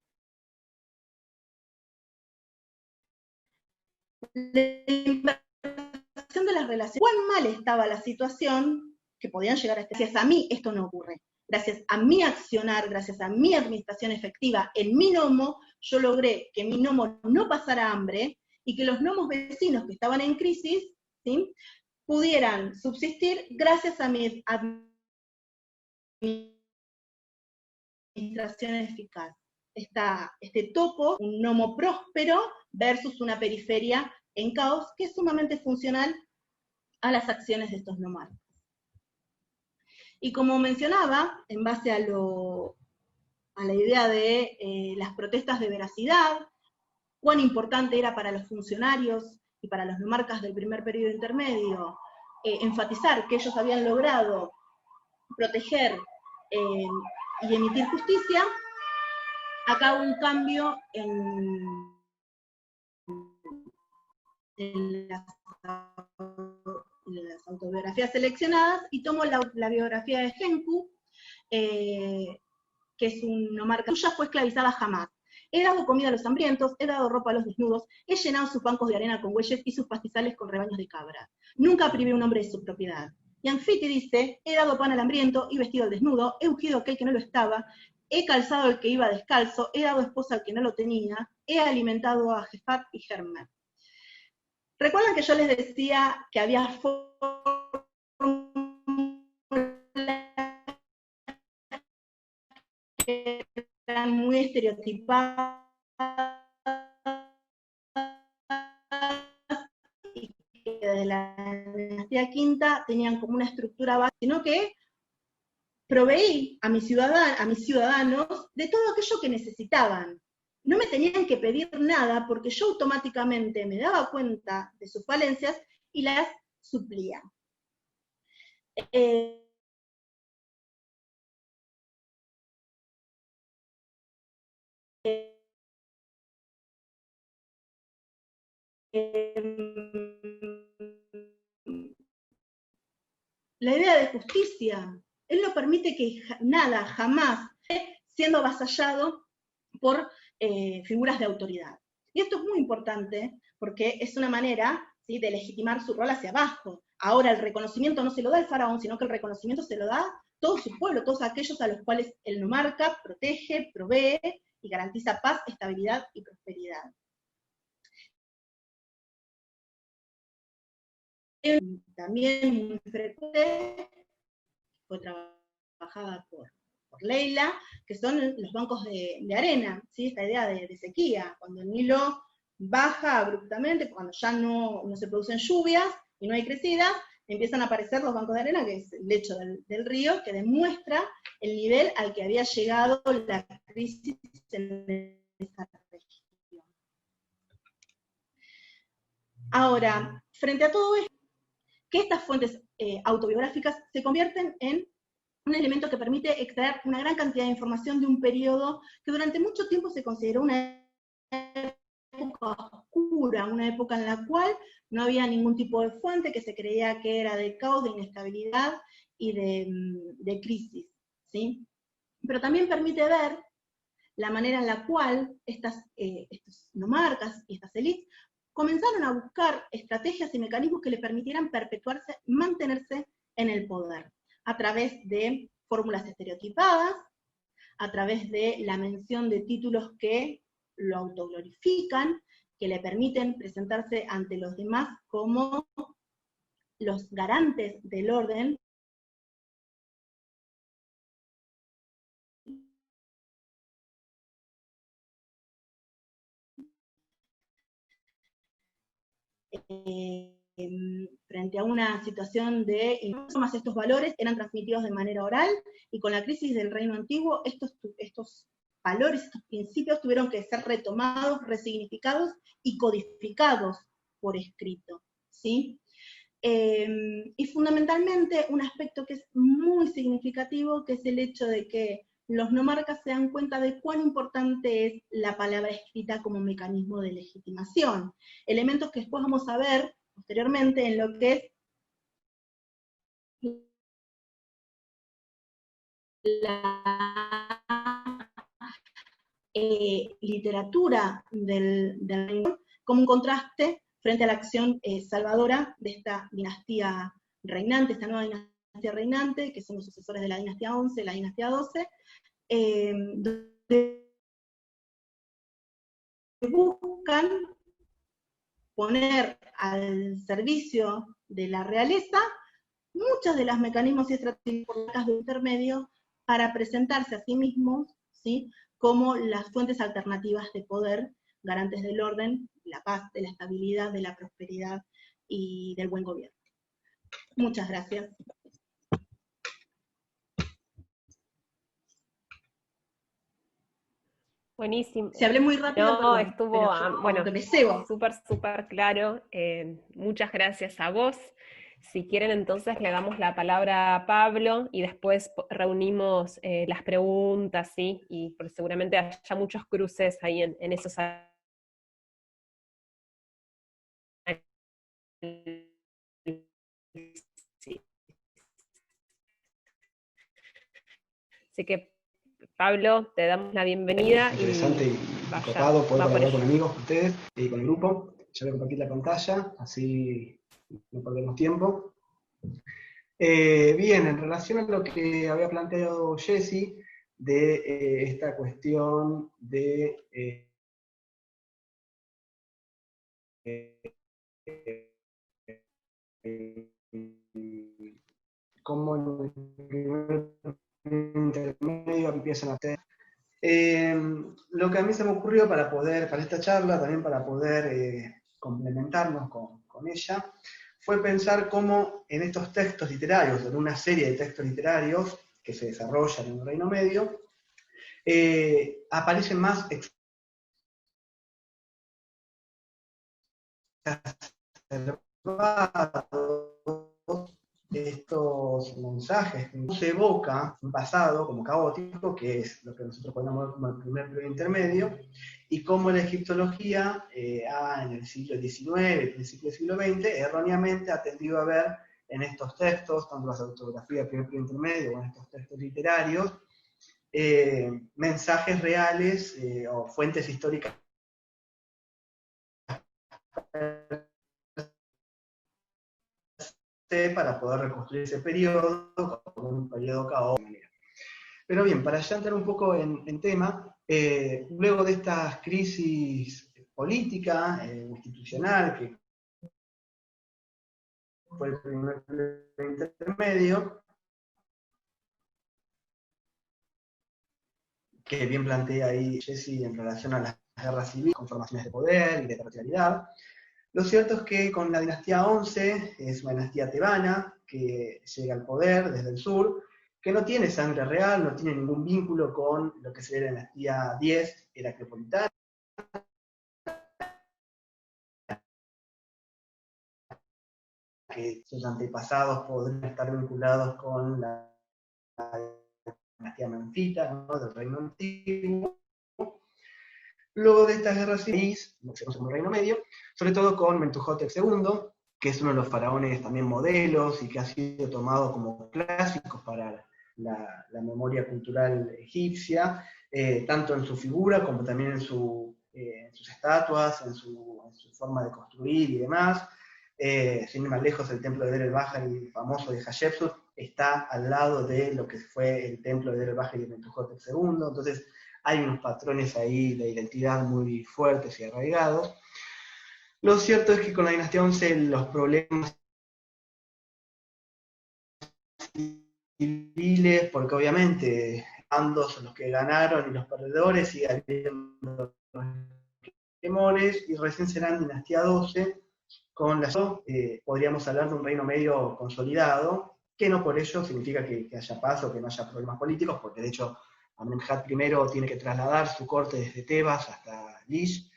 la inversión de las relaciones. Cuán mal estaba la situación que podían llegar a gracias a mí esto no ocurre. Gracias a mi accionar, gracias a mi administración efectiva en mi gnomo, yo logré que mi gnomo no pasara hambre y que los gnomos vecinos que estaban en crisis, ¿sí?, pudieran subsistir gracias a mi administración eficaz. Este topo, un gnomo próspero versus una periferia en caos, que es sumamente funcional a las acciones de estos nomarcas. Y como mencionaba, en base a la idea de las protestas de veracidad, cuán importante era para los funcionarios y para los nomarcas del primer periodo intermedio enfatizar que ellos habían logrado proteger y emitir justicia, acá hubo un cambio en las autobiografías seleccionadas, y tomo la biografía de Genku, que es un nomarca cuya fue esclavizada jamás. He dado comida a los hambrientos, he dado ropa a los desnudos, he llenado sus bancos de arena con bueyes y sus pastizales con rebaños de cabra. Nunca privé a un hombre de su propiedad. Y Anfiti dice, he dado pan al hambriento y vestido al desnudo, he ungido a aquel que no lo estaba, he calzado al que iba descalzo, he dado esposa al que no lo tenía, he alimentado a Jefat y Hermer. ¿Recuerdan que yo les decía que había que eran muy estereotipadas y que de la dinastía quinta tenían como una estructura básica, sino que proveí a mis ciudadanos de todo aquello que necesitaban. No me tenían que pedir nada porque yo automáticamente me daba cuenta de sus falencias y las suplía. La idea de justicia, él no permite que nada, jamás, siendo avasallado por figuras de autoridad. Y esto es muy importante porque es una manera, ¿sí?, de legitimar su rol hacia abajo. Ahora el reconocimiento no se lo da el faraón, sino que el reconocimiento se lo da todo su pueblo, todos aquellos a los cuales el nomarca protege, provee y garantiza paz, estabilidad y prosperidad. También muy frecuente, fue trabajada por Leila, que son los bancos de arena, ¿sí?, esta idea de sequía, cuando el Nilo baja abruptamente, cuando ya no se producen lluvias y no hay crecidas, empiezan a aparecer los bancos de arena, que es el lecho del río, que demuestra el nivel al que había llegado la crisis en esa región. Ahora, frente a todo esto, que estas fuentes autobiográficas se convierten en un elemento que permite extraer una gran cantidad de información de un periodo que durante mucho tiempo se consideró una época oscura, una época en la cual no había ningún tipo de fuente, que se creía que era de caos, de inestabilidad y de crisis, ¿sí? Pero también permite ver la manera en la cual estos nomarcas y estas élites comenzaron a buscar estrategias y mecanismos que le permitieran perpetuarse, mantenerse en el poder, a través de fórmulas estereotipadas, a través de la mención de títulos que lo autoglorifican, que le permiten presentarse ante los demás como los garantes del orden, frente a una situación de más estos valores eran transmitidos de manera oral, y con la crisis del Reino Antiguo estos valores, estos principios tuvieron que ser retomados, resignificados y codificados por escrito, ¿sí? Y fundamentalmente un aspecto que es muy significativo, que es el hecho de que los nomarcas se dan cuenta de cuán importante es la palabra escrita como mecanismo de legitimación, elementos que después vamos a ver posteriormente en lo que es la literatura del reino, como un contraste frente a la acción salvadora de esta dinastía reinante, esta nueva dinastía reinante, que son los sucesores de la dinastía 11, la dinastía 12, donde buscan poner al servicio de la realeza muchos de los mecanismos y estrategias de intermedio para presentarse a sí mismos, ¿sí?, como las fuentes alternativas de poder, garantes del orden, de la paz, de la estabilidad, de la prosperidad y del buen gobierno. Muchas gracias. Buenísimo. Si hablé muy rápido, no, perdón, estuvo, bueno, me cebo. súper claro. Muchas gracias a vos. Si quieren, entonces le damos la palabra a Pablo y después reunimos las preguntas, ¿sí? Y seguramente haya muchos cruces ahí en esos. Sí. Así que, Pablo, te damos la bienvenida. Interesante y copado poder colaborar con amigos, con ustedes y con el grupo. Ya voy a compartir la pantalla, así no perdemos tiempo. Bien, en relación a lo que había planteado Jessy, de esta cuestión de cómo en el primer intermedio empiezan a hacer. Lo que a mí se me ocurrió para esta charla, también para poder complementarnos con ella, fue pensar cómo en estos textos literarios, en una serie de textos literarios que se desarrollan en el Reino Medio, aparecen más estos mensajes que se evoca un pasado como caótico, que es lo que nosotros ponemos como el primer periodo intermedio, y cómo la egiptología en el siglo XIX, principio del siglo XX, erróneamente ha tendido a ver en estos textos, tanto las autografías del primer periodo intermedio o en estos textos literarios, mensajes reales o fuentes históricas para poder reconstruir ese periodo como un periodo caótico. Pero bien, para ya entrar un poco en tema, luego de esta crisis política, institucional, que fue el primer intermedio, que bien plantea ahí Jessy en relación a las guerras civiles, con formaciones de poder y de territorialidad. Lo cierto es que con la dinastía 11, es una dinastía tebana, que llega al poder desde el sur, que no tiene sangre real, no tiene ningún vínculo con lo que sería la dinastía 10 heracleopolitana, que sus antepasados podrían estar vinculados con la dinastía menfita, ¿no?, del Reino Antiguo. Luego de estas guerras civiles, lo que se conoce como Reino Medio, sobre todo con Mentuhotep II, que es uno de los faraones también modelos y que ha sido tomado como clásico para la memoria cultural egipcia, tanto en su figura como también en sus estatuas, en su forma de construir y demás. Sin ir más lejos, el templo de Der el-Bahari, famoso de Hatshepsut, está al lado de lo que fue el templo de Der el-Bahari de Mentuhotep II, entonces hay unos patrones ahí de identidad muy fuertes y arraigados. Lo cierto es que con la dinastía 11 los problemas civiles, porque obviamente bandos son los que ganaron y los perdedores, sigue habiendo temores, y recién será en dinastía 12 con la podríamos hablar de un Reino Medio consolidado, que no por ello significa que haya paz o que no haya problemas políticos, porque de hecho Amenemhat I tiene que trasladar su corte desde Tebas hasta Lish,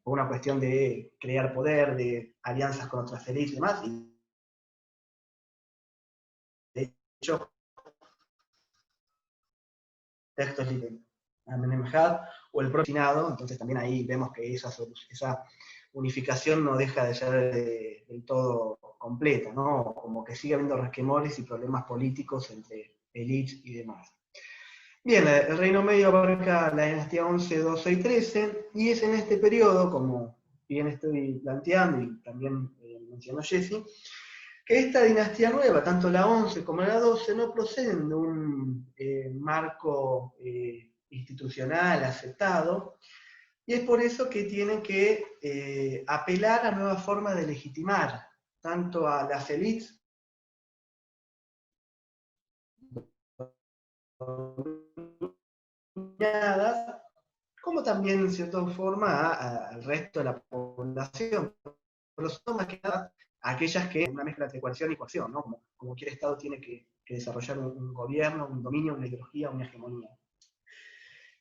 por una cuestión de crear poder, de alianzas con otras élites y demás, y de hecho textos de Amenemhat o el propio Senado, entonces también ahí vemos que esa unificación no deja de ser del todo completa, ¿no? Como que sigue habiendo resquemores y problemas políticos entre élites y demás. Bien, el Reino Medio abarca la dinastía 11, 12 y 13, y es en este periodo, como bien estoy planteando y también mencionó Jessy, que esta dinastía nueva, tanto la 11 como la 12, no proceden de un marco institucional aceptado, y es por eso que tienen que apelar a nuevas formas de legitimar, tanto a las élites como también en cierta forma al resto de la población, pero son más que nada aquellas que una mezcla entre coerción y coacción, ¿no? Como cualquier Estado tiene que desarrollar un gobierno, un dominio, una ideología, una hegemonía.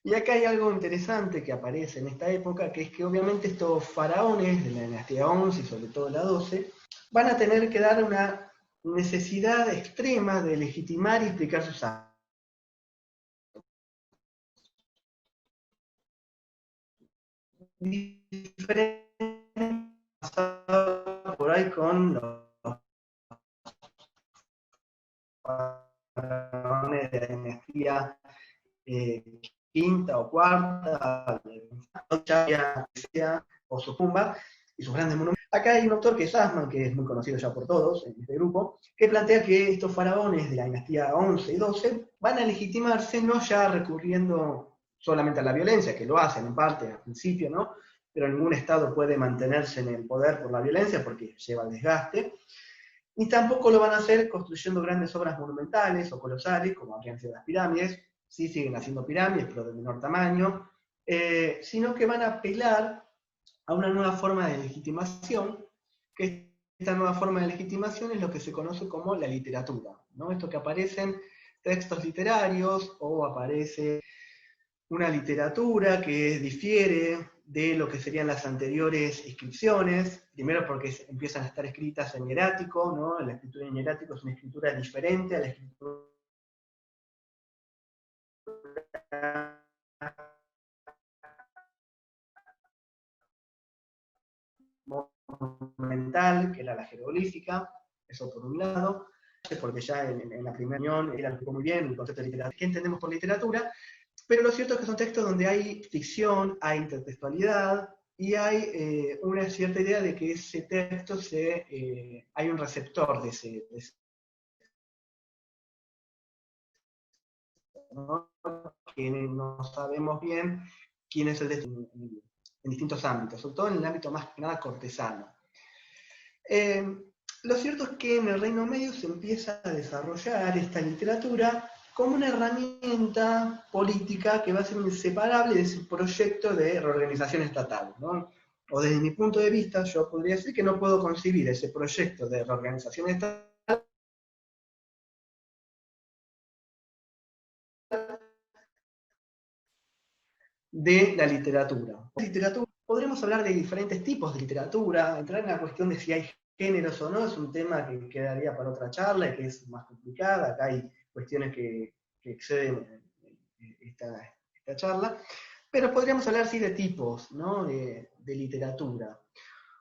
Y acá hay algo interesante que aparece en esta época, que es que obviamente estos faraones de la dinastía 11 y sobre todo la 12, van a tener que dar una necesidad extrema de legitimar y explicar sus actos. Diferente por ahí con los faraones de la dinastía quinta o cuarta, o Sufumba, y sus grandes monumentos. Acá hay un autor que es Asman, que es muy conocido ya por todos en este grupo, que plantea que estos faraones de la dinastía 11 y 12 van a legitimarse no ya recurriendo solamente a la violencia, que lo hacen en parte al principio, ¿no? Pero ningún Estado puede mantenerse en el poder por la violencia porque lleva al desgaste, ni tampoco lo van a hacer construyendo grandes obras monumentales o colosales, como habrían sido las pirámides. Sí siguen haciendo pirámides, pero de menor tamaño, sino que van a apelar a una nueva forma de legitimación, que esta nueva forma de legitimación es lo que se conoce como la literatura, ¿no? Esto que aparecen textos literarios o aparece una literatura que difiere de lo que serían las anteriores inscripciones, primero porque empiezan a estar escritas en hierático, ¿no? La escritura en hierático es una escritura diferente a la escritura monumental, que era la jeroglífica, eso por un lado, porque ya en la primera unión él aplicó muy bien el concepto de literatura. ¿Qué entendemos por literatura? Pero lo cierto es que son textos donde hay ficción, hay intertextualidad, y hay una cierta idea de que ese texto hay un receptor de ese ¿no? Que no sabemos bien quién es el destino en distintos ámbitos, sobre todo en el ámbito más que nada cortesano. Lo cierto es que en el Reino Medio se empieza a desarrollar esta literatura como una herramienta política que va a ser inseparable de ese proyecto de reorganización estatal, ¿no? O desde mi punto de vista, yo podría decir que no puedo concebir ese proyecto de reorganización estatal de la literatura. Podremos hablar de diferentes tipos de literatura, entrar en la cuestión de si hay géneros o no, es un tema que quedaría para otra charla y que es más complicada, acá hay cuestiones que exceden esta charla, pero podríamos hablar sí de tipos, ¿no? de literatura.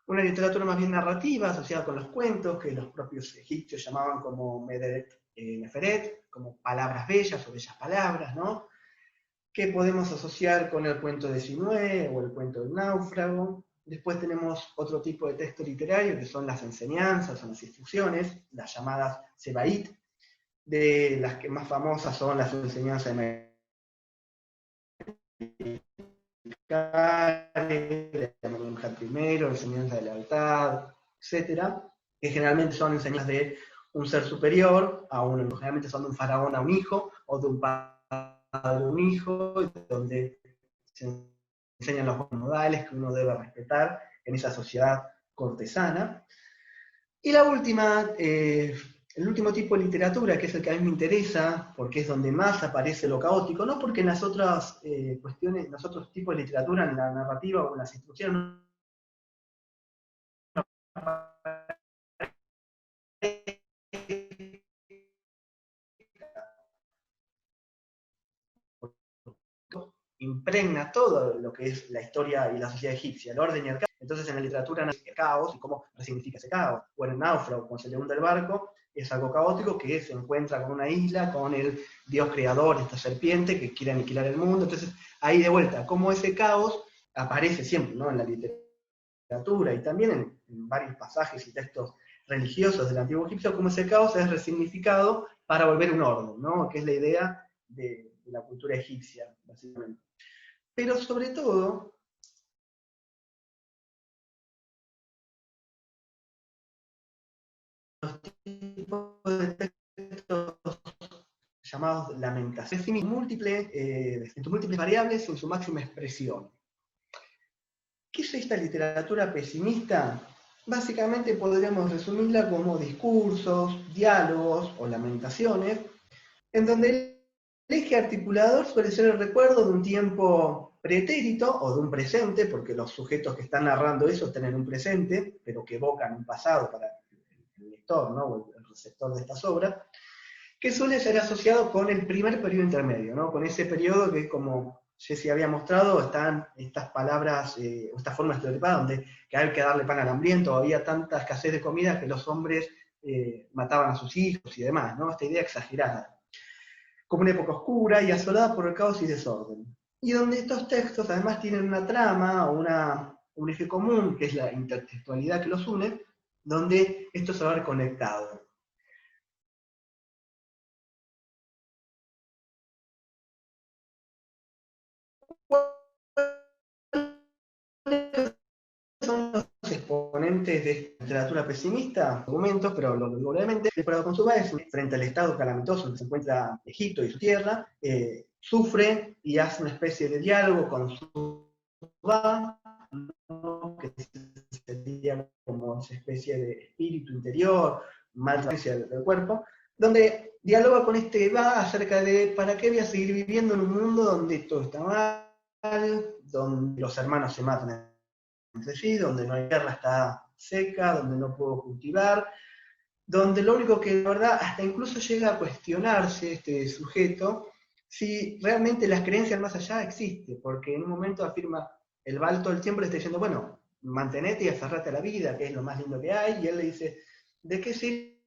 Una literatura más bien narrativa, asociada con los cuentos, que los propios egipcios llamaban como Mederet Neferet, como palabras bellas o bellas palabras, ¿no? Que podemos asociar con el cuento de Sinué o el cuento del náufrago. Después tenemos otro tipo de texto literario, que son las enseñanzas o las instrucciones, las llamadas Sebaít, de las que más famosas son las enseñanzas de Amenemhat I, enseñanzas de lealtad, etc., que generalmente son enseñanzas de un ser superior, generalmente son de un faraón a un hijo, o de un padre a un hijo, donde se enseñan los modales que uno debe respetar en esa sociedad cortesana. Y la última, el último tipo de literatura, que es el que a mí me interesa, porque es donde más aparece lo caótico, no porque en las otras cuestiones, en los otros tipos de literatura, en la narrativa o en las instrucciones, impregna todo lo que es la historia y la sociedad egipcia, el orden y el caos. Entonces en la literatura nace el caos y cómo resignifica ese caos. O en el náufrago, cuando se le hunde el barco, es algo caótico que se encuentra con una isla, con el dios creador, esta serpiente que quiere aniquilar el mundo. Entonces ahí de vuelta, cómo ese caos aparece siempre, ¿no?, en la literatura y también en varios pasajes y textos religiosos del antiguo egipcio, cómo ese caos es resignificado para volver un orden, ¿no?, que es la idea de la cultura egipcia, básicamente. Pero sobre todo, los tipos de textos llamados lamentaciones, en sus múltiples variables, en su máxima expresión. ¿Qué es esta literatura pesimista? Básicamente podríamos resumirla como discursos, diálogos o lamentaciones, en donde el eje articulador suele ser el recuerdo de un tiempo pretérito o de un presente, porque los sujetos que están narrando eso están en un presente, pero que evocan un pasado para el lector, ¿no?, o el receptor de estas obras, que suele ser asociado con el primer periodo intermedio, ¿no?, con ese periodo que, como Jessy había mostrado, están estas palabras, estas formas estereotipadas, donde que hay que darle pan al hambriento, había tanta escasez de comida que los hombres mataban a sus hijos y demás, ¿no?, esta idea exagerada. Como una época oscura y asolada por el caos y desorden. Y donde estos textos además tienen una trama o un eje común, que es la intertextualidad que los une, donde esto se va a ver conectado. Son los exponentes de esta literatura pesimista, argumentos, pero lo digo brevemente. Preparado con su base, frente al estado calamitoso en que se encuentra Egipto y su tierra, sufre y hace una especie de diálogo con su va, ¿no?, que sería como esa especie de espíritu interior, mal del cuerpo, donde dialoga con este va acerca de para qué voy a seguir viviendo en un mundo donde todo está mal, donde los hermanos se matan entre sí, donde no hay guerra, está seca, donde no puedo cultivar, donde lo único que la verdad hasta incluso llega a cuestionarse este sujeto si realmente las creencias más allá existen, porque en un momento afirma, el Baal todo el tiempo le está diciendo, bueno, mantenete y aferrate a la vida, que es lo más lindo que hay, y él le dice, ¿de qué sirve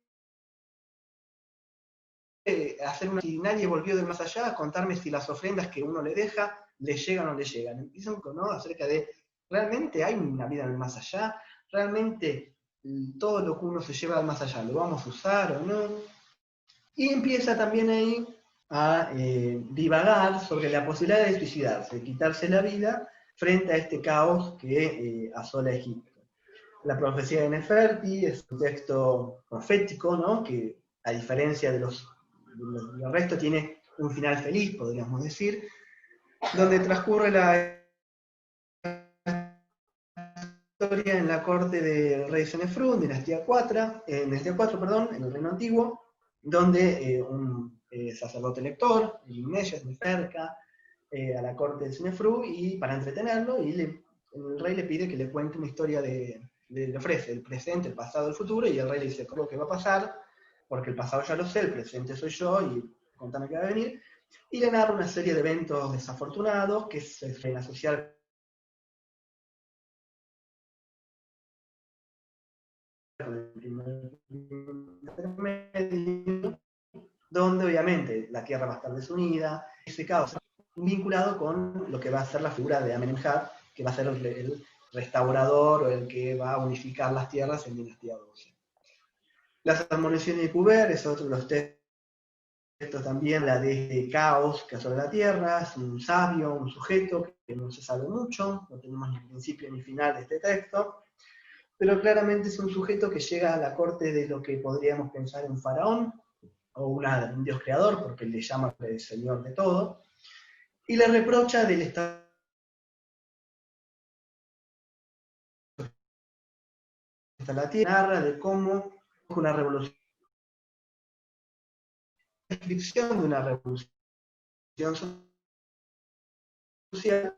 hacer una, si nadie volvió del más allá, contarme si las ofrendas que uno le deja le llegan o no le llegan? Empiezan, ¿no?, acerca de, ¿realmente hay una vida en el más allá? ¿Realmente todo lo que uno se lleva al más allá lo vamos a usar o no? Y empieza también ahí a divagar sobre la posibilidad de suicidarse, de quitarse la vida frente a este caos que asola Egipto. La profecía de Neferti es un texto profético, ¿no?, que a diferencia del resto tiene un final feliz, podríamos decir, donde transcurre la historia en la corte del rey Senefru, dinastía 4, en el Reino Antiguo, donde un sacerdote lector, Ilmeyes, se acerca a la corte de Senefru y para entretenerlo, y el rey le pide que le cuente una historia le ofrece el presente, el pasado, el futuro, y el rey le dice, ¿cómo que va a pasar? Porque el pasado ya lo sé, el presente soy yo, y contame qué va a venir. Y le narra una serie de eventos desafortunados que se suelen asociar con el primer intermedio, donde obviamente la tierra va a estar desunida, ese caos vinculado con lo que va a ser la figura de Amenemhat, que va a ser el restaurador o el que va a unificar las tierras en dinastía 12. Las admoniciones de Cuber es otro de los textos también, la de este caos que asola la tierra, es un sabio, un sujeto que no se sabe mucho, no tenemos ni principio ni final de este texto, pero claramente es un sujeto que llega a la corte de lo que podríamos pensar en un faraón, o un dios creador, porque le llama el señor de todo, y le reprocha del estado hasta la Tierra, narra de cómo una revolución, descripción de una revolución social,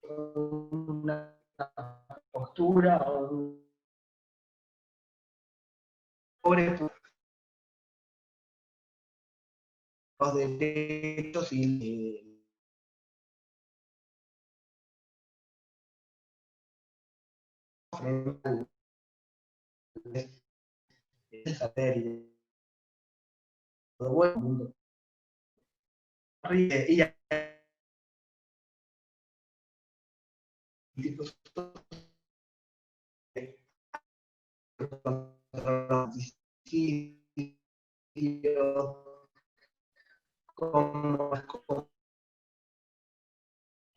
una postura o un pobre los derechos y el saber y todo bueno mundo y como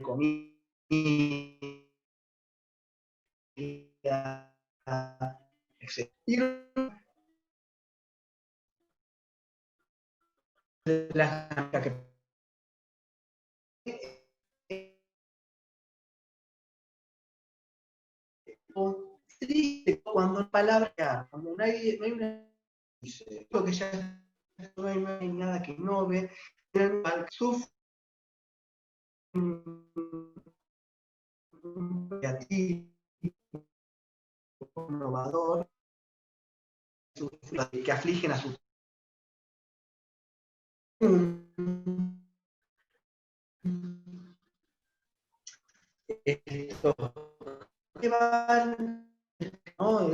comida, etc. Y la que triste cuando palabras, cuando no hay una dice, lo que ya no hay nada que innove, sufre un creativo, un innovador, que afligen a su esto que van, ¿no?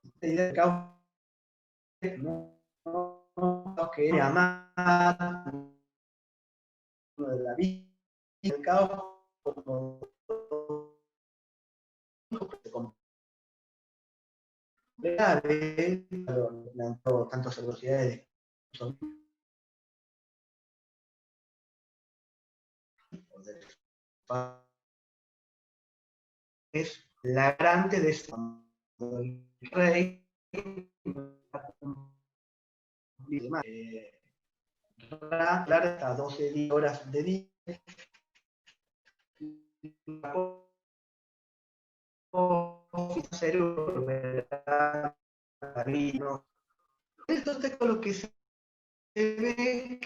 Esta idea de caos, ¿no? Que amar de la vida, el caos como grave, tantas velocidades es la grande de el rey hasta 12 horas de día entonces con lo que se ve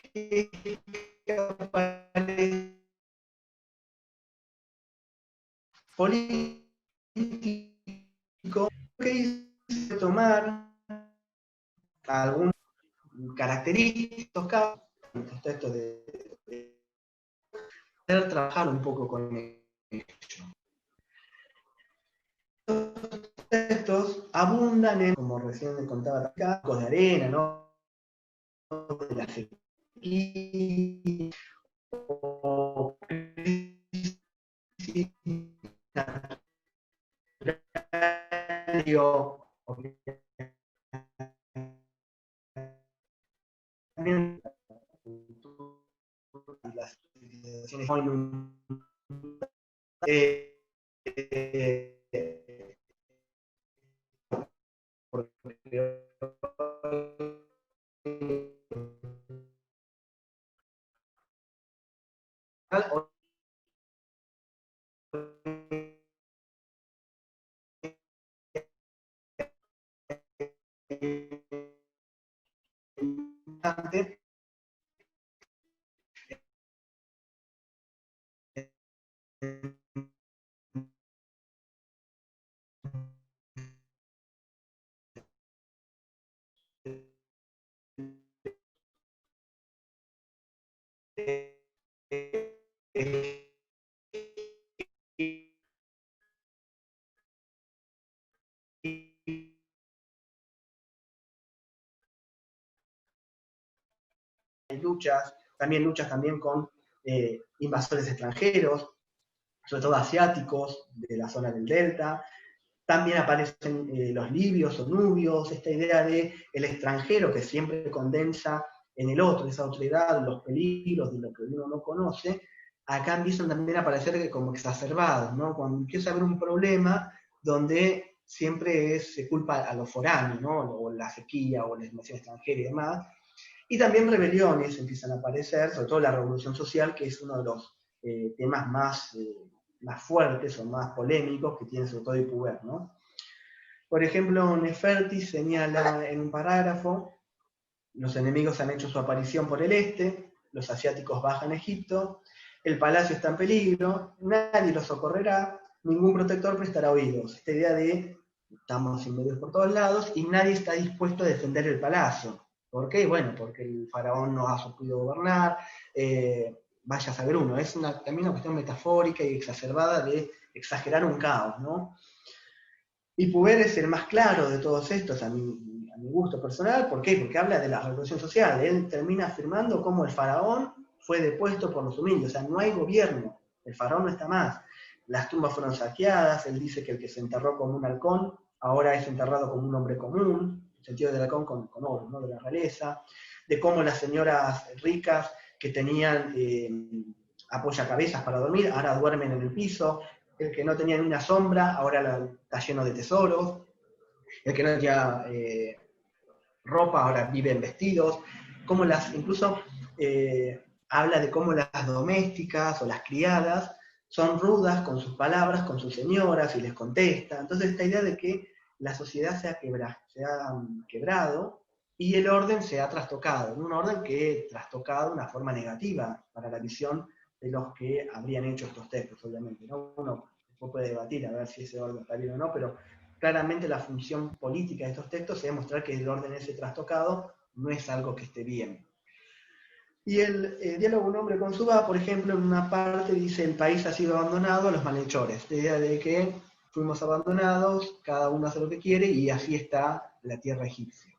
que aparece político que hizo tomar algún características esto de trabajar un poco con ello. Estos abundan en, como recién me contaba, cascos de arena, ¿no? De la sequía, o también las civilizaciones luchas también con invasores extranjeros, sobre todo asiáticos, de la zona del delta. También aparecen los libios o nubios, esta idea de el extranjero que siempre condensa en el otro, esa otredad, los peligros de lo que uno no conoce. Acá empiezan también a aparecer como exacerbados, ¿no? Cuando empieza a haber un problema donde siempre se culpa a los foráneos, ¿no? O la sequía o la invasión extranjera y demás. Y también rebeliones empiezan a aparecer, sobre todo la revolución social, que es uno de los temas más más fuertes o más polémicos que tiene sobre todo Ipuwer, ¿no? Por ejemplo, Neferti señala en un parágrafo: los enemigos han hecho su aparición por el este, los asiáticos bajan a Egipto, el palacio está en peligro, nadie los socorrerá, ningún protector prestará oídos. Esta idea de estamos sin medios por todos lados y nadie está dispuesto a defender el palacio. ¿Por qué? Bueno, porque el faraón no ha podido gobernar, vaya a saber uno. Es también una cuestión metafórica y exacerbada de exagerar un caos, ¿no? Ipuwer es el más claro de todos estos, a mi gusto personal. ¿Por qué? Porque habla de la revolución social. Él termina afirmando cómo el faraón fue depuesto por los humildes, o sea, no hay gobierno, el faraón no está más. Las tumbas fueron saqueadas, él dice que el que se enterró como un halcón, ahora es enterrado como un hombre común, en sentido del halcón con oro, ¿no? De la realeza, de cómo las señoras ricas que tenían apoyacabezas para dormir, ahora duermen en el piso, el que no tenía ni una sombra, ahora está lleno de tesoros, el que no tenía ropa, ahora vive en vestidos, como incluso habla de cómo las domésticas o las criadas son rudas con sus palabras, con sus señoras, y les contesta. Entonces esta idea de que la sociedad se ha quebrado y el orden se ha trastocado, un orden que trastocado de una forma negativa para la visión de los que habrían hecho estos textos, obviamente, ¿no? Uno puede debatir a ver si ese orden está bien o no, pero claramente la función política de estos textos es demostrar que el orden ese trastocado no es algo que esté bien. Y el diálogo Un hombre con su va, por ejemplo, en una parte dice: el país ha sido abandonado a los malhechores. La idea de que fuimos abandonados, cada uno hace lo que quiere, y así está la tierra egipcia.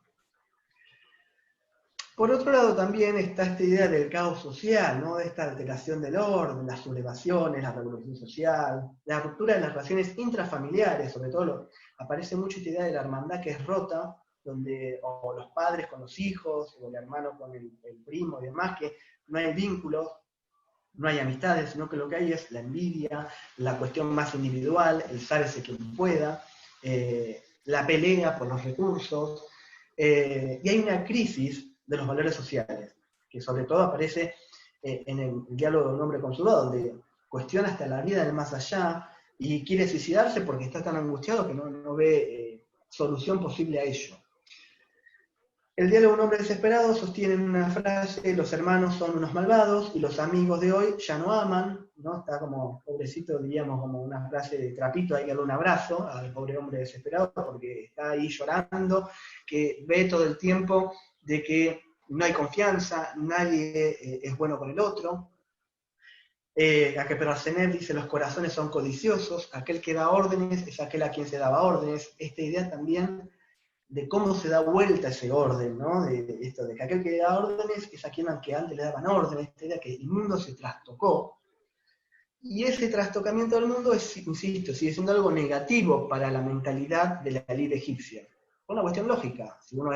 Por otro lado también está esta idea del caos social, ¿no? De esta alteración del orden, las sublevaciones, la revolución social, la ruptura de las relaciones intrafamiliares, sobre todo aparece mucho esta idea de la hermandad que es rota, donde o los padres con los hijos, o el hermano con el primo y demás, que no hay vínculos, no hay amistades, sino que lo que hay es la envidia, la cuestión más individual, el sálvese quien pueda, la pelea por los recursos, y hay una crisis de los valores sociales, que sobre todo aparece en el diálogo de Un hombre con su va, donde cuestiona hasta la vida del más allá y quiere suicidarse porque está tan angustiado que no ve solución posible a ello. El diálogo de Un hombre desesperado sostiene una frase: los hermanos son unos malvados y los amigos de hoy ya no aman, ¿no? Está como, pobrecito, diríamos, como una frase de trapito, hay que darle un abrazo al pobre hombre desesperado porque está ahí llorando, que ve todo el tiempo de que no hay confianza, nadie es bueno con el otro. A que Perrazener dice: los corazones son codiciosos, aquel que da órdenes es aquel a quien se daba órdenes. Esta idea también de cómo se da vuelta ese orden, ¿no? De esto, de que aquel que da órdenes es a quien que antes le daban órdenes, esta idea que el mundo se trastocó. Y ese trastocamiento del mundo es, insisto, sigue siendo algo negativo para la mentalidad de la élite egipcia. Por una cuestión lógica: si uno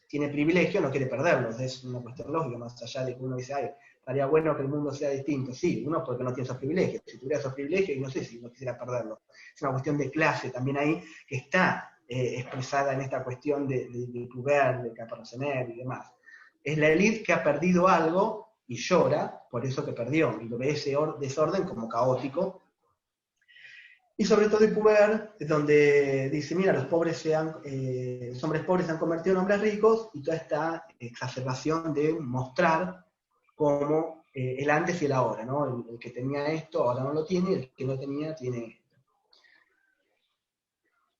tiene privilegio, no quiere perderlos, es una cuestión lógica, más allá de que uno dice: ay, estaría bueno que el mundo sea distinto. Sí, uno porque no tiene esos privilegios. Si tuviera esos privilegios, y no sé si no quisiera perderlos. Es una cuestión de clase también ahí, que está expresada en esta cuestión de Ipuwer, de Perrazener y demás. Es la élite que ha perdido algo y llora por eso que perdió, y lo ve ese desorden como caótico. Y sobre todo Ipuwer, donde dice: mira, los hombres pobres se han convertido en hombres ricos, y toda esta exacerbación de mostrar cómo el antes y el ahora, ¿no? El que tenía esto ahora no lo tiene, y el que no tenía tiene esto.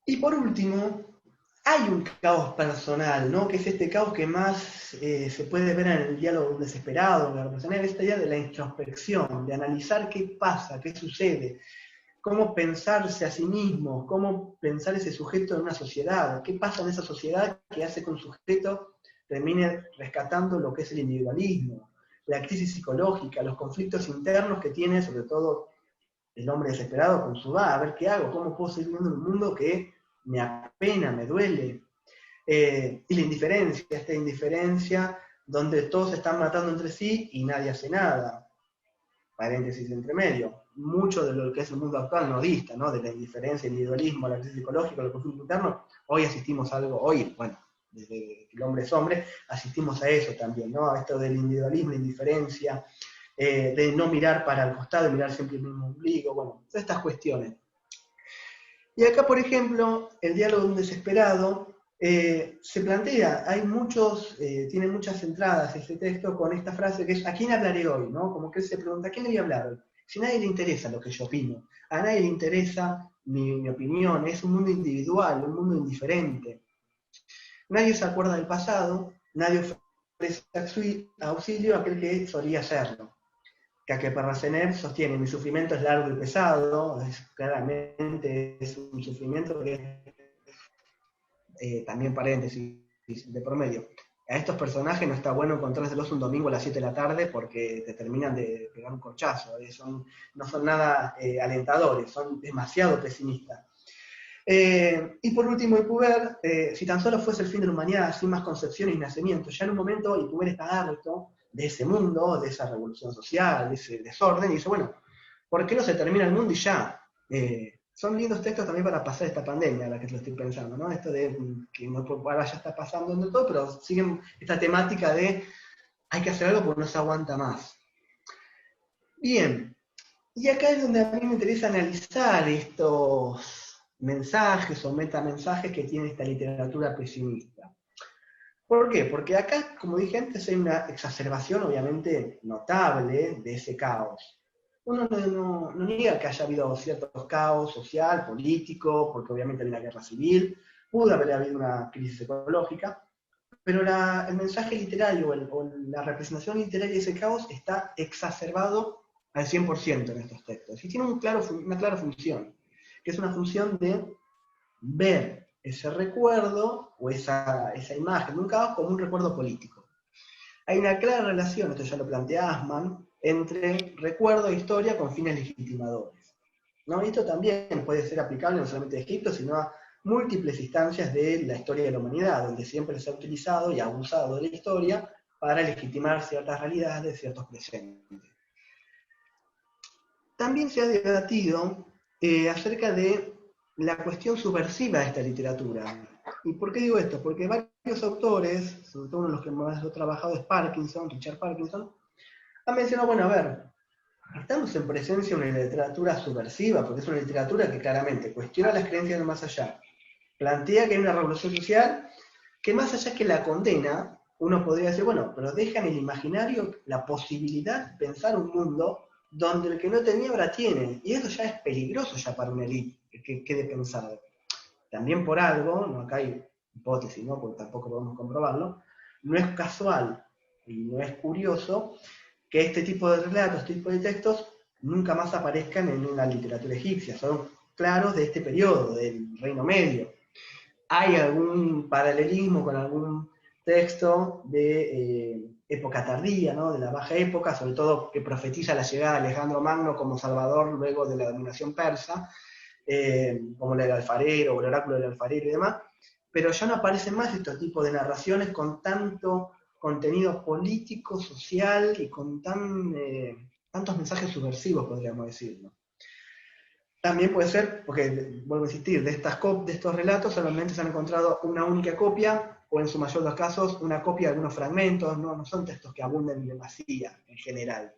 Y por último, hay un caos personal, ¿no? Que es este caos que más se puede ver en el diálogo desesperado, esta idea de la introspección, de analizar qué pasa, qué sucede, cómo pensarse a sí mismo, cómo pensar ese sujeto en una sociedad, qué pasa en esa sociedad que hace que un sujeto termine rescatando lo que es el individualismo, la crisis psicológica, los conflictos internos que tiene sobre todo el hombre desesperado con su va, a ver qué hago, cómo puedo seguir viviendo en un mundo que me apena, me duele. Y la indiferencia, esta indiferencia donde todos se están matando entre sí y nadie hace nada. Paréntesis entre medio. Mucho de lo que es el mundo actual nos dista, ¿no? De la indiferencia, el individualismo, la crisis psicológica, el conflicto interno. Hoy asistimos a algo, bueno, desde que el hombre es hombre, asistimos a eso también, ¿no? A esto del individualismo, la indiferencia, de no mirar para el costado y mirar siempre el mismo ombligo, bueno, todas estas cuestiones. Y acá, por ejemplo, el diálogo de un desesperado se plantea, tiene muchas entradas este texto con esta frase que es ¿a quién hablaré hoy? ¿No? Como que él se pregunta, ¿a quién le voy a hablar hoy? Si a nadie le interesa lo que yo opino, a nadie le interesa mi opinión, es un mundo individual, un mundo indiferente. Nadie se acuerda del pasado, nadie ofrece auxilio a aquel que solía hacerlo. Que Parracener sostiene, mi sufrimiento es largo y pesado, claramente es un sufrimiento que es, también paréntesis de promedio. A estos personajes no está bueno encontrárselos un domingo a las 7 de la tarde porque te terminan de pegar un corchazo, no son nada alentadores, son demasiado pesimistas. Y por último, Ipuwer, si tan solo fuese el fin de la humanidad, sin más concepciones y nacimientos, ya en un momento Ipuwer está harto de ese mundo, de esa revolución social, de ese desorden, y dice, bueno, ¿por qué no se termina el mundo y ya? Son lindos textos también para pasar esta pandemia, a la que lo estoy pensando, ¿no? Esto de que no, ahora ya está pasando en todo, pero siguen esta temática de hay que hacer algo porque no se aguanta más. Bien, y acá es donde a mí me interesa analizar estos mensajes o metamensajes que tiene esta literatura pesimista. ¿Por qué? Porque acá, como dije antes, hay una exacerbación obviamente notable de ese caos. Uno no niega que haya habido ciertos caos social, político, porque obviamente hay una guerra civil, pudo haber habido una crisis ecológica, pero el mensaje literario o la representación literaria de ese caos está exacerbado al 100% en estos textos. Y tiene una clara función, que es una función de ver ese recuerdo o esa imagen de un caos como un recuerdo político. Hay una clara relación, esto ya lo plantea Assmann, entre recuerdo e historia con fines legitimadores, ¿no? Y esto también puede ser aplicable no solamente a Egipto, sino a múltiples instancias de la historia de la humanidad, donde siempre se ha utilizado y abusado de la historia para legitimar ciertas realidades, ciertos presentes. También se ha debatido acerca de la cuestión subversiva de esta literatura. ¿Y por qué digo esto? Porque varios autores, sobre todo uno de los que más he trabajado es Richard Parkinson, han mencionado, bueno, a ver, estamos en presencia de una literatura subversiva, porque es una literatura que claramente cuestiona las creencias del más allá, plantea que hay una revolución social, que más allá que la condena, uno podría decir, bueno, pero deja en el imaginario la posibilidad de pensar un mundo donde el que no tenía ahora tiene, y eso ya es peligroso ya para una élite que quede pensado. También por algo, no acá hay hipótesis, ¿no? Porque tampoco podemos comprobarlo, no es casual y no es curioso que este tipo de relatos, este tipo de textos, nunca más aparezcan en la literatura egipcia, son claros de este periodo, del Reino Medio. Hay algún paralelismo con algún texto de época tardía, ¿no? De la baja época, sobre todo que profetiza la llegada de Alejandro Magno como salvador luego de la dominación persa, como la del alfarero, o el oráculo del alfarero y demás, pero ya no aparecen más estos tipos de narraciones con tanto contenido político, social y con tantos mensajes subversivos, podríamos decirlo. También puede ser, porque vuelvo a insistir, de estos relatos solamente se han encontrado una única copia, o en su mayor de los casos, una copia de algunos fragmentos, no son textos que abunden en demasía en general.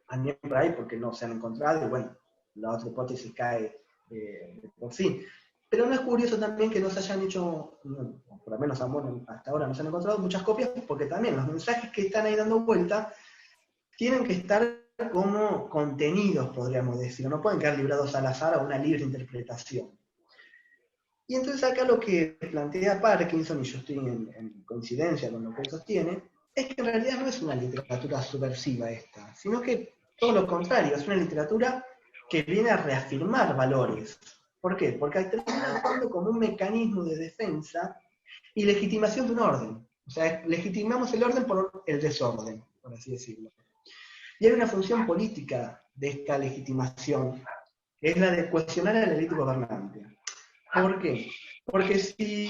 También por ahí porque no se han encontrado, y bueno, la otra hipótesis cae por sí. Pero no es curioso también que no se hayan hecho, por lo menos hasta ahora no se han encontrado muchas copias, porque también los mensajes que están ahí dando vuelta tienen que estar como contenidos, podríamos decir, no pueden quedar librados al azar a una libre interpretación. Y entonces acá lo que plantea Parkinson, y yo estoy en coincidencia con lo que él sostiene, es que en realidad no es una literatura subversiva esta, sino que todo lo contrario, es una literatura que viene a reafirmar valores. ¿Por qué? Porque termina actuando como un mecanismo de defensa y legitimación de un orden. O sea, legitimamos el orden por el desorden, por así decirlo. Y hay una función política de esta legitimación, que es la de cuestionar a la élite gobernante. ¿Por qué? Porque si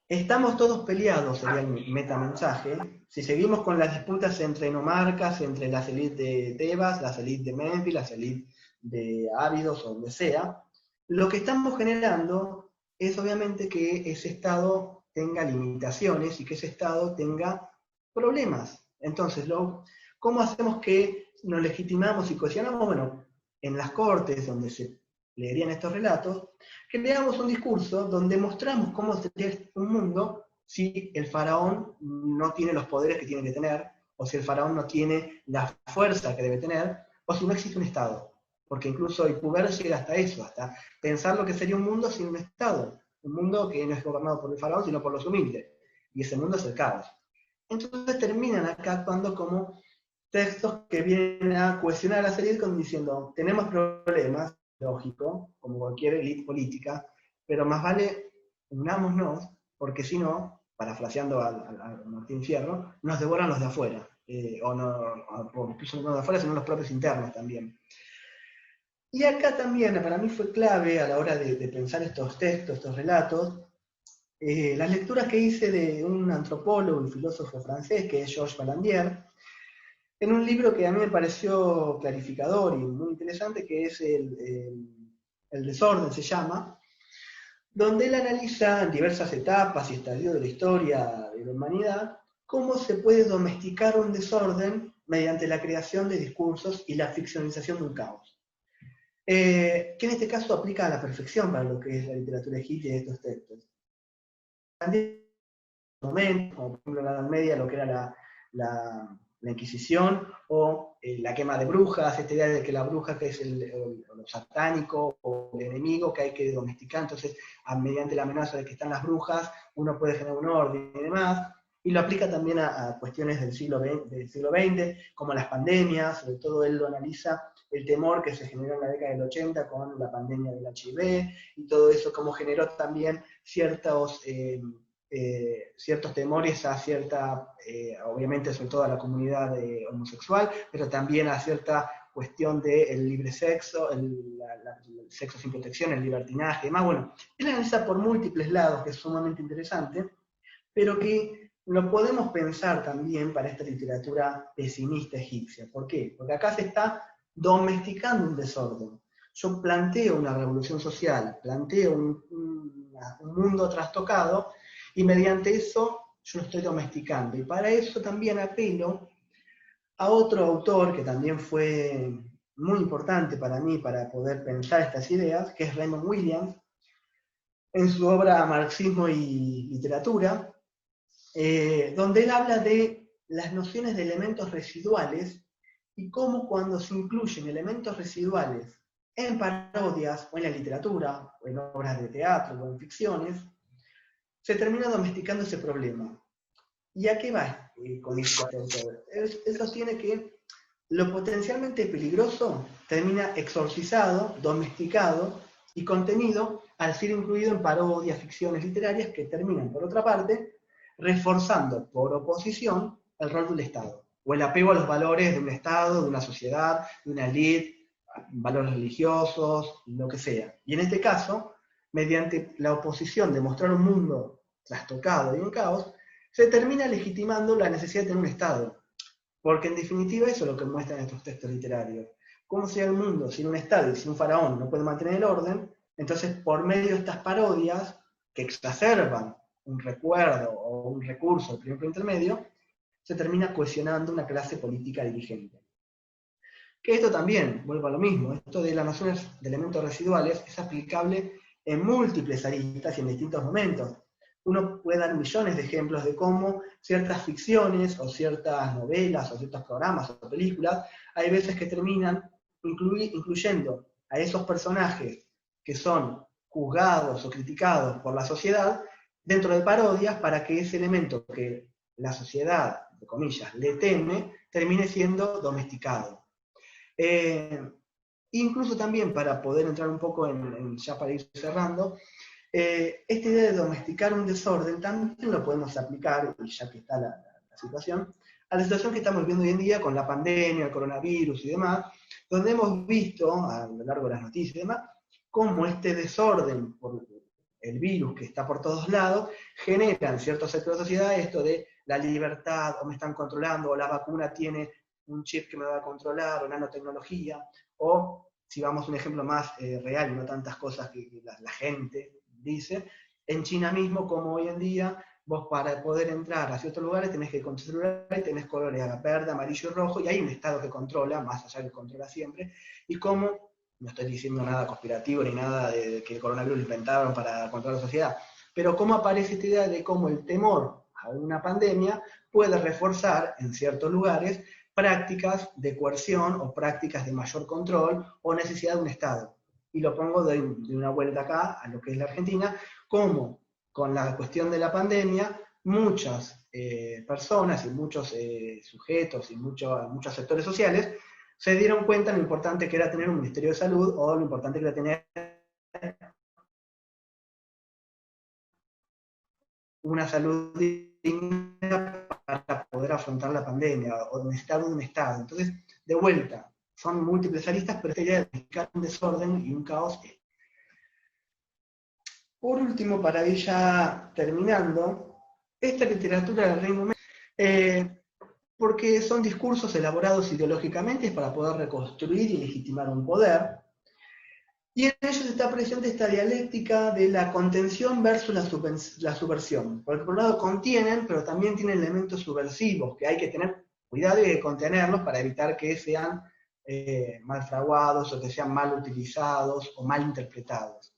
estamos todos peleados, sería el metamensaje, si seguimos con las disputas entre nomarcas, entre las élites de Tebas, las élites de Memphis, las élites de Ávidos o donde sea, lo que estamos generando es obviamente que ese Estado tenga limitaciones y que ese Estado tenga problemas. Entonces, ¿Cómo hacemos que nos legitimamos y cohesionamos? Bueno, en las cortes donde se leerían estos relatos, creamos un discurso donde mostramos cómo sería un mundo si el faraón no tiene los poderes que tiene que tener, o si el faraón no tiene la fuerza que debe tener, o si no existe un Estado. Porque incluso Ipuber llega hasta eso, hasta pensar lo que sería un mundo sin un Estado. Un mundo que no es gobernado por el faraón, sino por los humildes. Y ese mundo es el caos. Entonces terminan acá actuando como textos que vienen a cuestionar a la serie diciendo, tenemos problemas, lógico, como cualquier élite política, pero más vale unámonos, porque si no, parafraseando a Martín Fierro, nos devoran los de afuera, o no, incluso no los de afuera, sino los propios internos también. Y acá también, para mí fue clave a la hora de pensar estos textos, estos relatos, las lecturas que hice de un antropólogo y filósofo francés, que es Georges Balandier, en un libro que a mí me pareció clarificador y muy interesante, que es El desorden, se llama, donde él analiza en diversas etapas y estadios de la historia de la humanidad cómo se puede domesticar un desorden mediante la creación de discursos y la ficcionalización de un caos. Que en este caso aplica a la perfección para lo que es la literatura egipcia y estos textos. También, como por ejemplo en la Edad Media, lo que era la Inquisición, o la quema de brujas, esta idea de que la bruja que es lo satánico o el enemigo que hay que domesticar, entonces mediante la amenaza de que están las brujas, uno puede generar un orden y demás, y lo aplica también a cuestiones del siglo XX, como las pandemias, sobre todo él lo analiza, el temor que se generó en la década del 80 con la pandemia del HIV, y todo eso como generó también ciertos temores a cierta, obviamente sobre todo a la comunidad homosexual, pero también a cierta cuestión del libre sexo, el sexo sin protección, el libertinaje y demás. Bueno, él analiza por múltiples lados, que es sumamente interesante, pero que lo podemos pensar también para esta literatura pesimista egipcia. ¿Por qué? Porque acá se está domesticando un desorden. Yo planteo una revolución social, planteo un mundo trastocado, y mediante eso yo lo estoy domesticando. Y para eso también apelo a otro autor que también fue muy importante para mí para poder pensar estas ideas, que es Raymond Williams, en su obra Marxismo y Literatura, donde él habla de las nociones de elementos residuales y cómo cuando se incluyen elementos residuales en parodias, o en la literatura, o en obras de teatro, o en ficciones, se termina domesticando ese problema. ¿Y a qué va con esto? Él sostiene que lo potencialmente peligroso termina exorcizado, domesticado y contenido al ser incluido en parodias, ficciones literarias que terminan, por otra parte, reforzando por oposición el rol del Estado, o el apego a los valores de un Estado, de una sociedad, de una élite, valores religiosos, lo que sea. Y en este caso, mediante la oposición de mostrar un mundo trastocado y en caos, se termina legitimando la necesidad de tener un Estado. Porque en definitiva eso es lo que muestran estos textos literarios. Cómo sea el mundo sin un Estado y sin un faraón no puede mantener el orden, entonces por medio de estas parodias que exacerban un recuerdo o un recurso del primer intermedio, se termina cohesionando una clase política dirigente. Que esto también, vuelvo a lo mismo, esto de las nociones de elementos residuales es aplicable en múltiples aristas y en distintos momentos. Uno puede dar millones de ejemplos de cómo ciertas ficciones, o ciertas novelas, o ciertos programas, o películas, hay veces que terminan incluyendo a esos personajes que son juzgados o criticados por la sociedad dentro de parodias para que ese elemento que la sociedad, de comillas, le teme, termine siendo domesticado. Incluso también, para poder entrar un poco ya para ir cerrando, esta idea de domesticar un desorden también lo podemos aplicar, y ya que está la situación, a la situación que estamos viendo hoy en día con la pandemia, el coronavirus y demás, donde hemos visto a lo largo de las noticias y demás, cómo este desorden por el virus que está por todos lados genera en ciertos sectores de la sociedad esto de la libertad, o me están controlando, o la vacuna tiene un chip que me va a controlar, o nanotecnología, o si vamos a un ejemplo más real y no tantas cosas que la gente dice, en China mismo, como hoy en día Vos para poder entrar a ciertos lugares tenés que con tu celular y tenés colores verde, amarillo y rojo, y hay un Estado que controla, más allá que controla siempre, y cómo, no estoy diciendo nada conspirativo ni nada de que el coronavirus lo inventaron para controlar la sociedad, pero cómo aparece esta idea de cómo el temor a una pandemia puede reforzar en ciertos lugares prácticas de coerción o prácticas de mayor control o necesidad de un Estado. Y lo pongo de una vuelta acá a lo que es la Argentina, como con la cuestión de la pandemia, muchas personas y muchos sujetos y muchos sectores sociales se dieron cuenta de lo importante que era tener un Ministerio de Salud o lo importante que era tener una salud digna para poder afrontar la pandemia o necesitar un Estado. Entonces, de vuelta, son múltiples aristas, pero esta idea de buscar un desorden y un caos. Por último, para ir ya terminando, esta literatura del Reino Medio, porque son discursos elaborados ideológicamente para poder reconstruir y legitimar un poder, y en ellos está presente esta dialéctica de la contención versus la subversión. Porque por un lado contienen, pero también tienen elementos subversivos, que hay que tener cuidado y hay que contenerlos para evitar que sean mal fraguados o que sean mal utilizados o mal interpretados.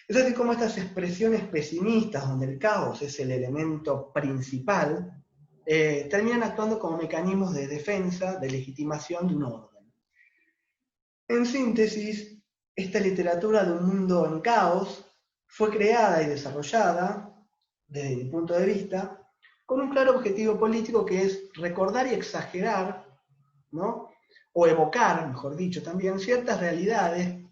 Es así como estas expresiones pesimistas, donde el caos es el elemento principal, terminan actuando como mecanismos de defensa, de legitimación de un orden. En síntesis, esta literatura de un mundo en caos fue creada y desarrollada, desde mi punto de vista, con un claro objetivo político que es recordar y exagerar, ¿no? O evocar, mejor dicho, también ciertas realidades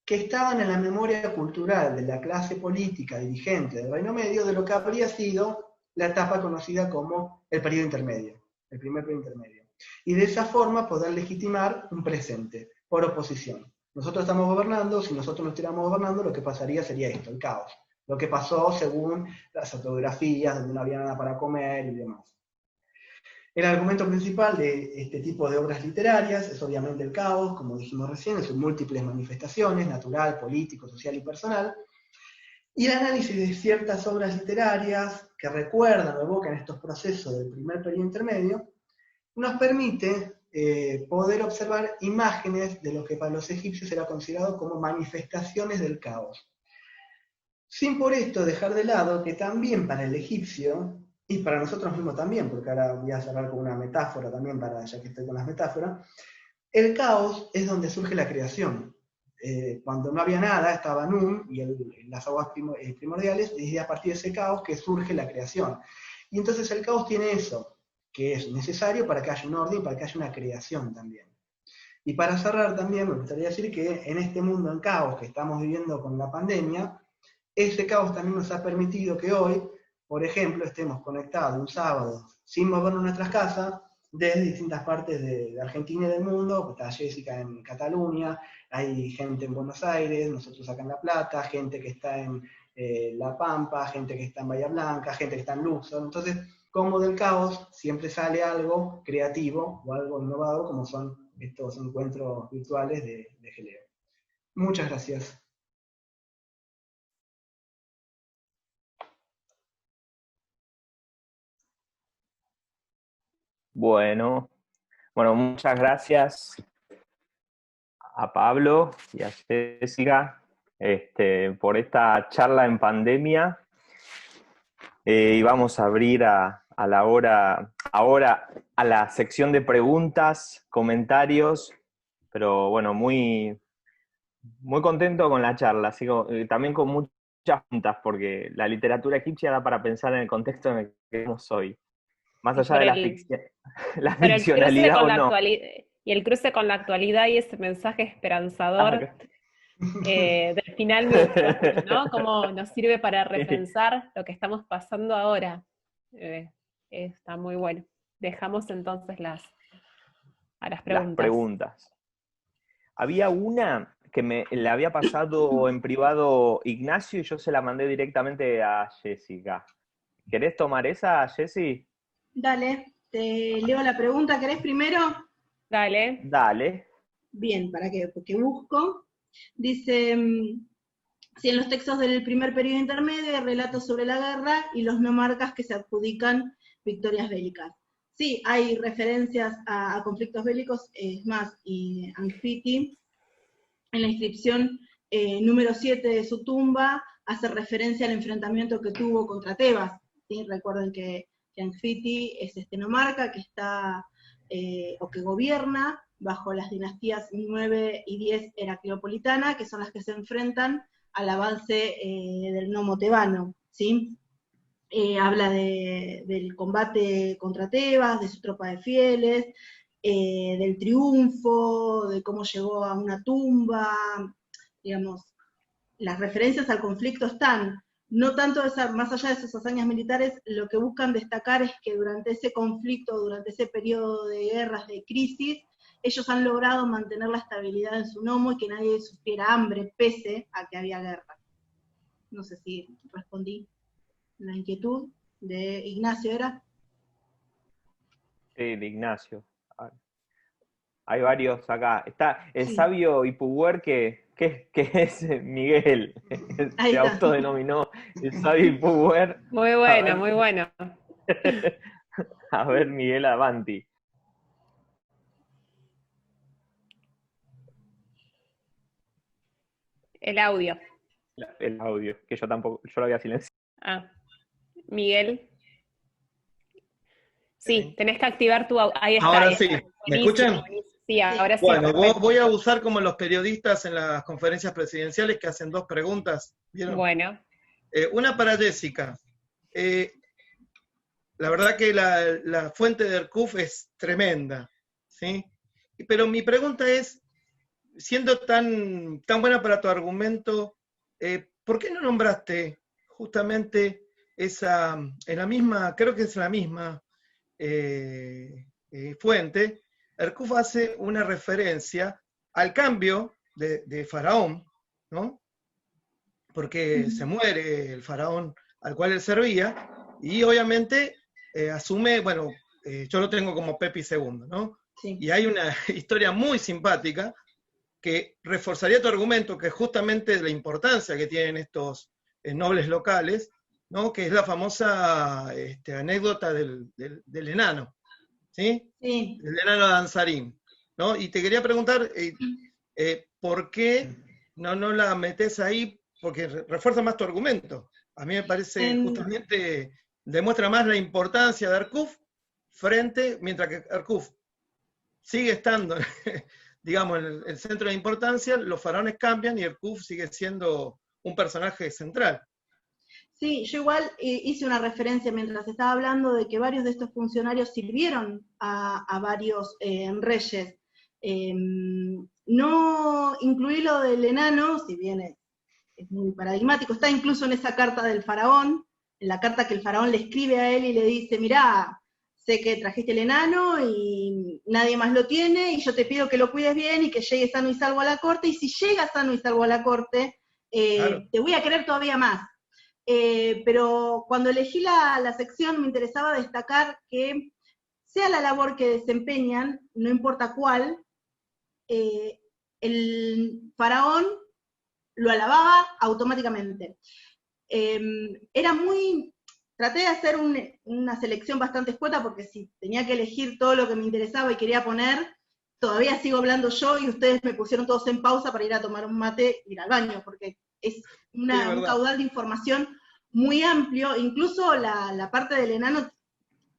que estaban en la memoria cultural de la clase política dirigente del Reino Medio de lo que habría sido la etapa conocida como el periodo intermedio, el primer periodo intermedio. Y de esa forma poder legitimar un presente, por oposición. Nosotros estamos gobernando, si nosotros no estuviéramos gobernando, lo que pasaría sería esto, el caos. Lo que pasó según las fotografías, donde no había nada para comer y demás. El argumento principal de este tipo de obras literarias es obviamente el caos, como dijimos recién, en sus múltiples manifestaciones, natural, político, social y personal, y el análisis de ciertas obras literarias que recuerdan o evocan estos procesos del primer periodo intermedio, nos permite poder observar imágenes de lo que para los egipcios era considerado como manifestaciones del caos. Sin por esto dejar de lado que también para el egipcio, y para nosotros mismos también, porque ahora voy a cerrar con una metáfora también, ya que estoy con las metáforas, el caos es donde surge la creación. Cuando no había nada, estaba Nun y las aguas primordiales, y es a partir de ese caos que surge la creación. Y entonces el caos tiene eso, que es necesario para que haya un orden y para que haya una creación también. Y para cerrar también me gustaría decir que en este mundo en caos que estamos viviendo con la pandemia, ese caos también nos ha permitido que hoy, por ejemplo, estemos conectados un sábado sin movernos nuestras casas desde distintas partes de Argentina y del mundo. Está Jessica en Cataluña, hay gente en Buenos Aires, nosotros acá en La Plata, gente que está en La Pampa, gente que está en Bahía Blanca, gente que está en Luxor. Entonces, como del caos siempre sale algo creativo o algo innovador, como son estos encuentros virtuales de Geleo. Muchas gracias. Bueno, muchas gracias a Pablo y a Jessica por esta charla en pandemia. Y vamos a abrir ahora a la sección de preguntas, comentarios, pero bueno, muy, muy contento con la charla, así también con muchas preguntas, porque la literatura egipcia da para pensar en el contexto en el que estamos hoy. Más allá de la ficcionalidad o no. Y el cruce con la actualidad y ese mensaje esperanzador del final, ¿no? Cómo nos sirve para repensar lo que estamos pasando ahora. Está muy bueno. Dejamos entonces las preguntas. Las preguntas. Había una que le había pasado en privado Ignacio y yo se la mandé directamente a Jessica. ¿Querés tomar esa, Jessy? Dale, te leo la pregunta. ¿Querés primero? Dale. Dale. Bien, porque busco. Dice, Sí, en los textos del primer periodo intermedio hay relatos sobre la guerra y los nomarcas que se adjudican victorias bélicas. Sí, hay referencias a conflictos bélicos, es más, y Anfiti, en la inscripción número 7 de su tumba, hace referencia al enfrentamiento que tuvo contra Tebas. ¿Sí? Recuerden que Anfiti es este nomarca que está, o que gobierna bajo las dinastías 9 y 10 heracleopolitana, que son las que se enfrentan al avance del nomo tebano, ¿sí? Habla del combate contra Tebas, de su tropa de fieles, del triunfo, de cómo llegó a una tumba, digamos, las referencias al conflicto están, no tanto más allá de sus hazañas militares, lo que buscan destacar es que durante ese conflicto, durante ese periodo de guerras, de crisis, ellos han logrado mantener la estabilidad en su nomo y que nadie sufriera hambre, pese a que había guerra. No sé si respondí la inquietud de Ignacio, ¿era? Sí, de Ignacio. Hay varios acá. Está el Sí. sabio Ipuwer que es Miguel. Ahí Se está. autodenominó el sabio Ipuwer. Muy bueno, muy bueno. A ver, Miguel Avanti. El audio. El audio, que yo tampoco, yo lo había silenciado. Ah, Miguel. Sí, tenés que activar tu audio. Ahí está. Ahora ahí sí, está. ¿me Buenísimo, escuchan? buenísimo. Sí, ahora sí. Bueno, Perfecto. voy a usar como los periodistas en las conferencias presidenciales que hacen 2 preguntas. ¿Vieron? Bueno. Una para Jessica. La verdad que la fuente de Erkuf es tremenda, ¿sí? Pero mi pregunta es, siendo tan buena para tu argumento, ¿por qué no nombraste justamente esa, en la misma, creo que es la misma fuente, Erkuf hace una referencia al cambio de faraón, ¿no? Porque se muere el faraón al cual él servía, y obviamente asume, bueno, yo lo tengo como Pepi II, ¿no? Sí. Y hay una historia muy simpática que reforzaría tu argumento, que es justamente la importancia que tienen estos nobles locales, ¿no? Que es la famosa anécdota del enano, ¿sí? Sí. El enano danzarín, ¿no? Y te quería preguntar, ¿por qué no la metes ahí? Porque refuerza más tu argumento. A mí me parece justamente, demuestra más la importancia de Erkuf mientras que Erkuf sigue estando, digamos, en el centro de importancia, los faraones cambian y Erkuf sigue siendo un personaje central. Sí, yo igual hice una referencia mientras estaba hablando de que varios de estos funcionarios sirvieron a varios reyes. No incluí lo del enano, si bien es muy paradigmático, está incluso en esa carta del faraón, en la carta que el faraón le escribe a él y le dice, mirá, sé que trajiste el enano y nadie más lo tiene, y yo te pido que lo cuides bien y que llegue sano y salvo a la corte, y si llega sano y salvo a la corte, Claro. te voy a querer todavía más. Pero cuando elegí la sección me interesaba destacar que sea la labor que desempeñan, no importa cuál, el faraón lo alababa automáticamente. Traté de hacer una selección bastante escueta porque si tenía que elegir todo lo que me interesaba y quería poner, todavía sigo hablando yo y ustedes me pusieron todos en pausa para ir a tomar un mate y ir al baño, porque es un caudal de información muy amplio, incluso la parte del enano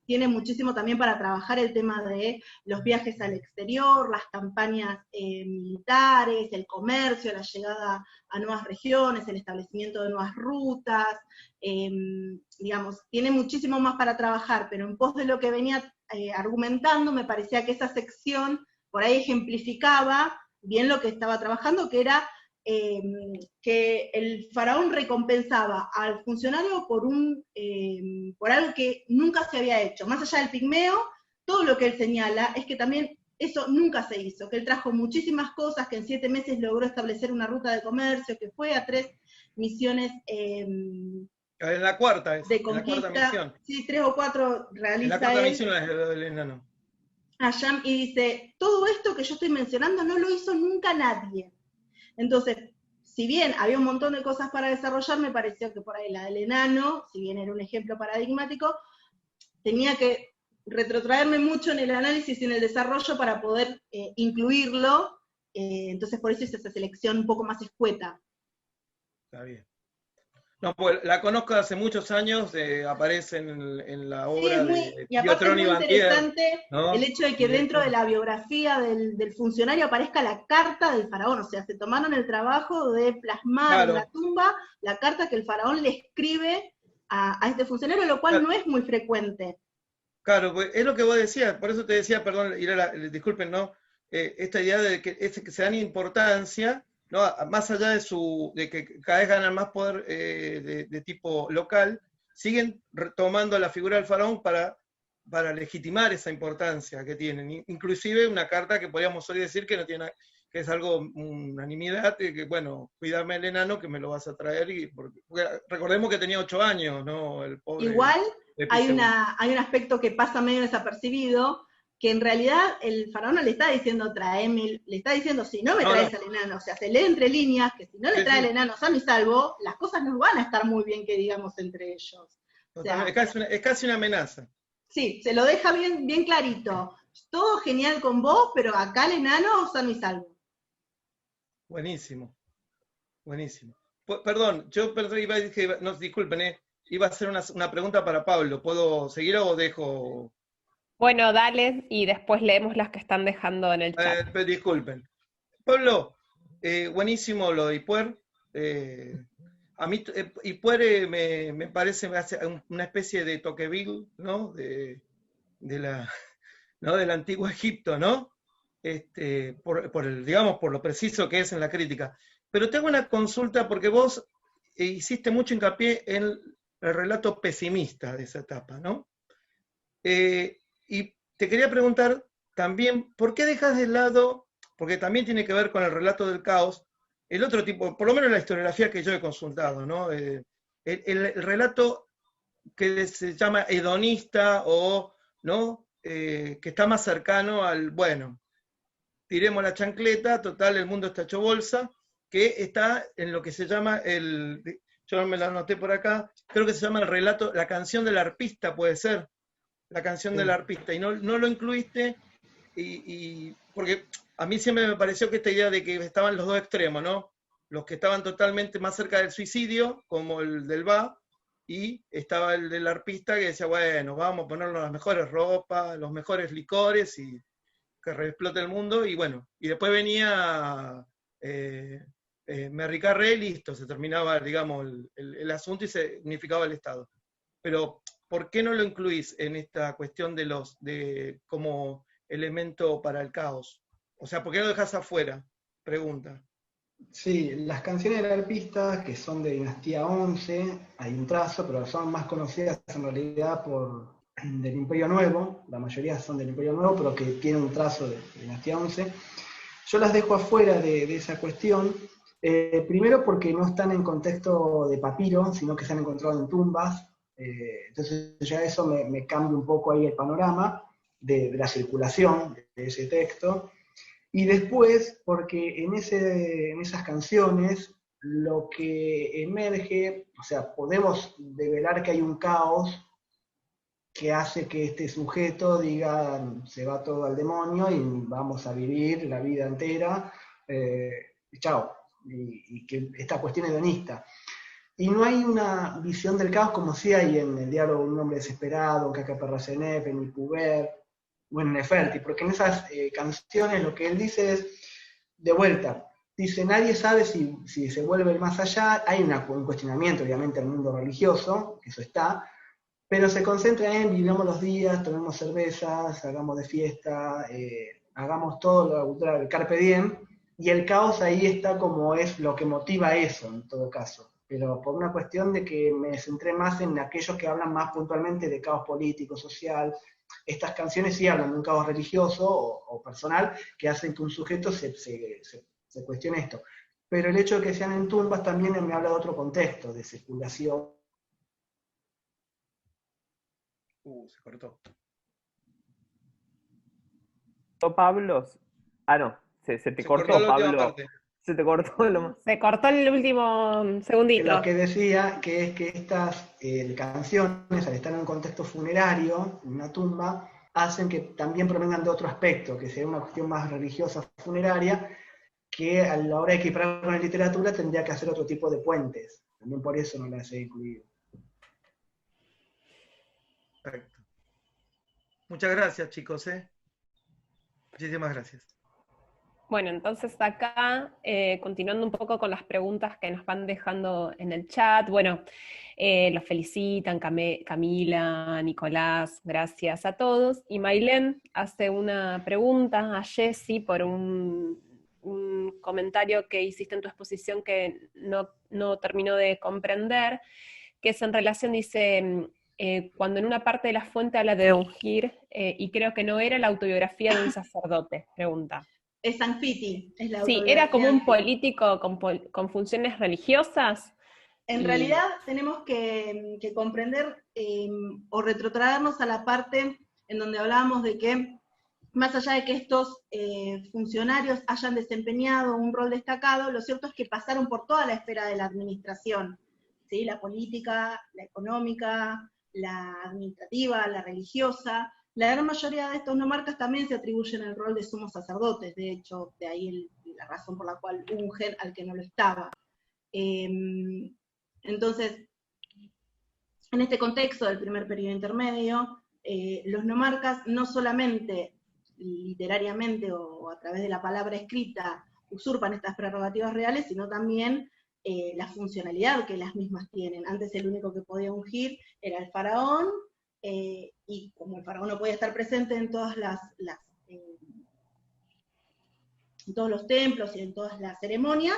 tiene muchísimo también para trabajar el tema de los viajes al exterior, las campañas militares, el comercio, la llegada a nuevas regiones, el establecimiento de nuevas rutas, digamos, tiene muchísimo más para trabajar, pero en pos de lo que venía argumentando, me parecía que esa sección por ahí ejemplificaba bien lo que estaba trabajando, que era que el faraón recompensaba al funcionario por algo que nunca se había hecho. Más allá del pigmeo, todo lo que él señala es que también eso nunca se hizo, que él trajo muchísimas cosas, que en 7 meses logró establecer una ruta de comercio, que fue a 3 misiones En la cuarta de conquista. En la cuarta misión. Sí, 3 o 4 realiza en la cuarta él. misión es lo del enano. Ayam, y dice, todo esto que yo estoy mencionando no lo hizo nunca nadie. Entonces, si bien había un montón de cosas para desarrollar, me pareció que por ahí la del enano, si bien era un ejemplo paradigmático, tenía que retrotraerme mucho en el análisis y en el desarrollo para poder incluirlo, entonces por eso hice esa selección un poco más escueta. Está bien. No, pues la conozco hace muchos años, aparece en la Sí, es obra muy, de y aparte es Biotrón y muy Bantier, interesante ¿no? el hecho de que Y dentro de después, la biografía del funcionario aparezca la carta del faraón, o sea, se tomaron el trabajo de plasmar en la claro, tumba la carta que el faraón le escribe a este funcionario, lo cual claro, no es muy frecuente. claro, pues es lo que vos decías, por eso te decía, perdón, disculpen, ¿no? Esta idea de que se dan importancia, ¿no? Más allá de que cada vez ganan más poder de tipo local, siguen retomando la figura del faraón para legitimar esa importancia que tienen. Inclusive una carta que podríamos hoy decir que no tiene, que es algo, unanimidad, que bueno, cuídame el enano que me lo vas a traer, porque recordemos que tenía 8 años, ¿no? El pobre Igual hay, Episeús. hay un aspecto que pasa medio desapercibido, que en realidad el faraón no le está diciendo traeme, le está diciendo si no me No, traes no, al enano, o sea, se lee entre líneas que si no le sí, trae al sí, enano sano y salvo, las cosas no van a estar muy bien que digamos entre ellos. O totalmente. sea, Es casi una amenaza. sí, se lo deja bien, bien clarito. Todo genial con vos, pero acá el enano sano y salvo. Buenísimo, buenísimo. Perdón, no, disculpen, iba a hacer una pregunta para Pablo. ¿Puedo seguir o dejo? Bueno, dale y después leemos las que están dejando en el chat. Disculpen. Pablo, buenísimo lo de Ipuer. A mí Ipuer me parece me hace una especie de Tocqueville, ¿no? De la, ¿no? Del antiguo Egipto, ¿no? Digamos, por lo preciso que es en la crítica. Pero tengo una consulta porque vos hiciste mucho hincapié en el relato pesimista de esa etapa, ¿no? Y te quería preguntar también, ¿por qué dejas de lado, porque también tiene que ver con el relato del caos, el otro tipo, por lo menos la historiografía que yo he consultado, ¿no? El relato que se llama hedonista o, ¿no? Que está más cercano al, bueno, tiremos la chancleta, total, el mundo está hecho bolsa, que está en lo que se llama yo no me la anoté por acá, creo que se llama el relato, la canción del arpista, puede ser, la canción del arpista, y no lo incluiste, porque a mí siempre me pareció que esta idea de que estaban los dos extremos, ¿no? Los que estaban totalmente más cerca del suicidio, como el del Va, y estaba el del arpista que decía, bueno, vamos a ponernos las mejores ropas, los mejores licores y que reexplote el mundo, y bueno, y después venía Merry Carré, listo, se terminaba, digamos, el asunto y se unificaba el Estado. Pero, ¿por qué no lo incluís en esta cuestión de como elemento para el caos? O sea, ¿por qué lo dejas afuera? Pregunta. Sí, las canciones del arpista, que son de Dinastía 11, hay un trazo, pero son más conocidas en realidad del Imperio Nuevo, la mayoría son del Imperio Nuevo, pero que tienen un trazo de Dinastía 11. Yo las dejo afuera de esa cuestión, primero porque no están en contexto de papiro, sino que se han encontrado en tumbas, entonces ya eso me cambia un poco ahí el panorama de la circulación de ese texto. Y después, porque en esas canciones lo que emerge, o sea, podemos develar que hay un caos que hace que este sujeto diga, se va todo al demonio y vamos a vivir la vida entera, chao, y que esta cuestión hedonista. Y no hay una visión del caos como si hay en el diálogo Un hombre desesperado, en Caca Perracenef, en Ipubert, o en Neferti, porque en esas canciones lo que él dice es, de vuelta, dice, nadie sabe si se vuelve más allá, hay un cuestionamiento obviamente al mundo religioso, eso está, pero se concentra en vivamos los días, tomemos cervezas, hagamos de fiesta, hagamos todo lo cultural, el carpe diem, y el caos ahí está como es lo que motiva eso, en todo caso. Pero por una cuestión de que me centré más en aquellos que hablan más puntualmente de caos político, social. Estas canciones sí hablan de un caos religioso o personal que hacen que un sujeto se cuestione esto. Pero el hecho de que sean en tumbas también me habla de otro contexto, de circulación. Se cortó. Pablo. Ah, no, se te Se cortó cortó, la última Pablo. parte. Se te cortó lo más. Se cortó el último segundito. Lo que decía, que es que estas canciones, al estar en un contexto funerario, en una tumba, hacen que también provengan de otro aspecto, que sea una cuestión más religiosa funeraria, que a la hora de equiparar con la literatura tendría que hacer otro tipo de puentes. También por eso no las he incluido. Perfecto. Muchas gracias, chicos. Muchísimas gracias. Bueno, entonces acá, continuando un poco con las preguntas que nos van dejando en el chat, bueno, los felicitan, Camila, Nicolás, gracias a todos. Y Mailén hace una pregunta a Jessy por un comentario que hiciste en tu exposición que no terminó de comprender, que es en relación, dice, cuando en una parte de la fuente habla de ungir, y creo que no era la autobiografía de un sacerdote, pregunta. Es Sanfiti, es la Sí, autobiografía. era como de un Sanfiti. político con funciones religiosas. En realidad tenemos que comprender o retrotraernos a la parte en donde hablábamos de que, más allá de que estos funcionarios hayan desempeñado un rol destacado, lo cierto es que pasaron por toda la esfera de la administración, ¿sí? La política, la económica, la administrativa, la religiosa. La gran mayoría de estos nomarcas también se atribuyen el rol de sumos sacerdotes, de hecho, de ahí la razón por la cual ungen al que no lo estaba. Entonces, en este contexto del primer periodo intermedio, los nomarcas no solamente literariamente o a través de la palabra escrita usurpan estas prerrogativas reales, sino también la funcionalidad que las mismas tienen. Antes el único que podía ungir era el faraón, y como el faraón no podía estar presente en todas en todos los templos y en todas las ceremonias,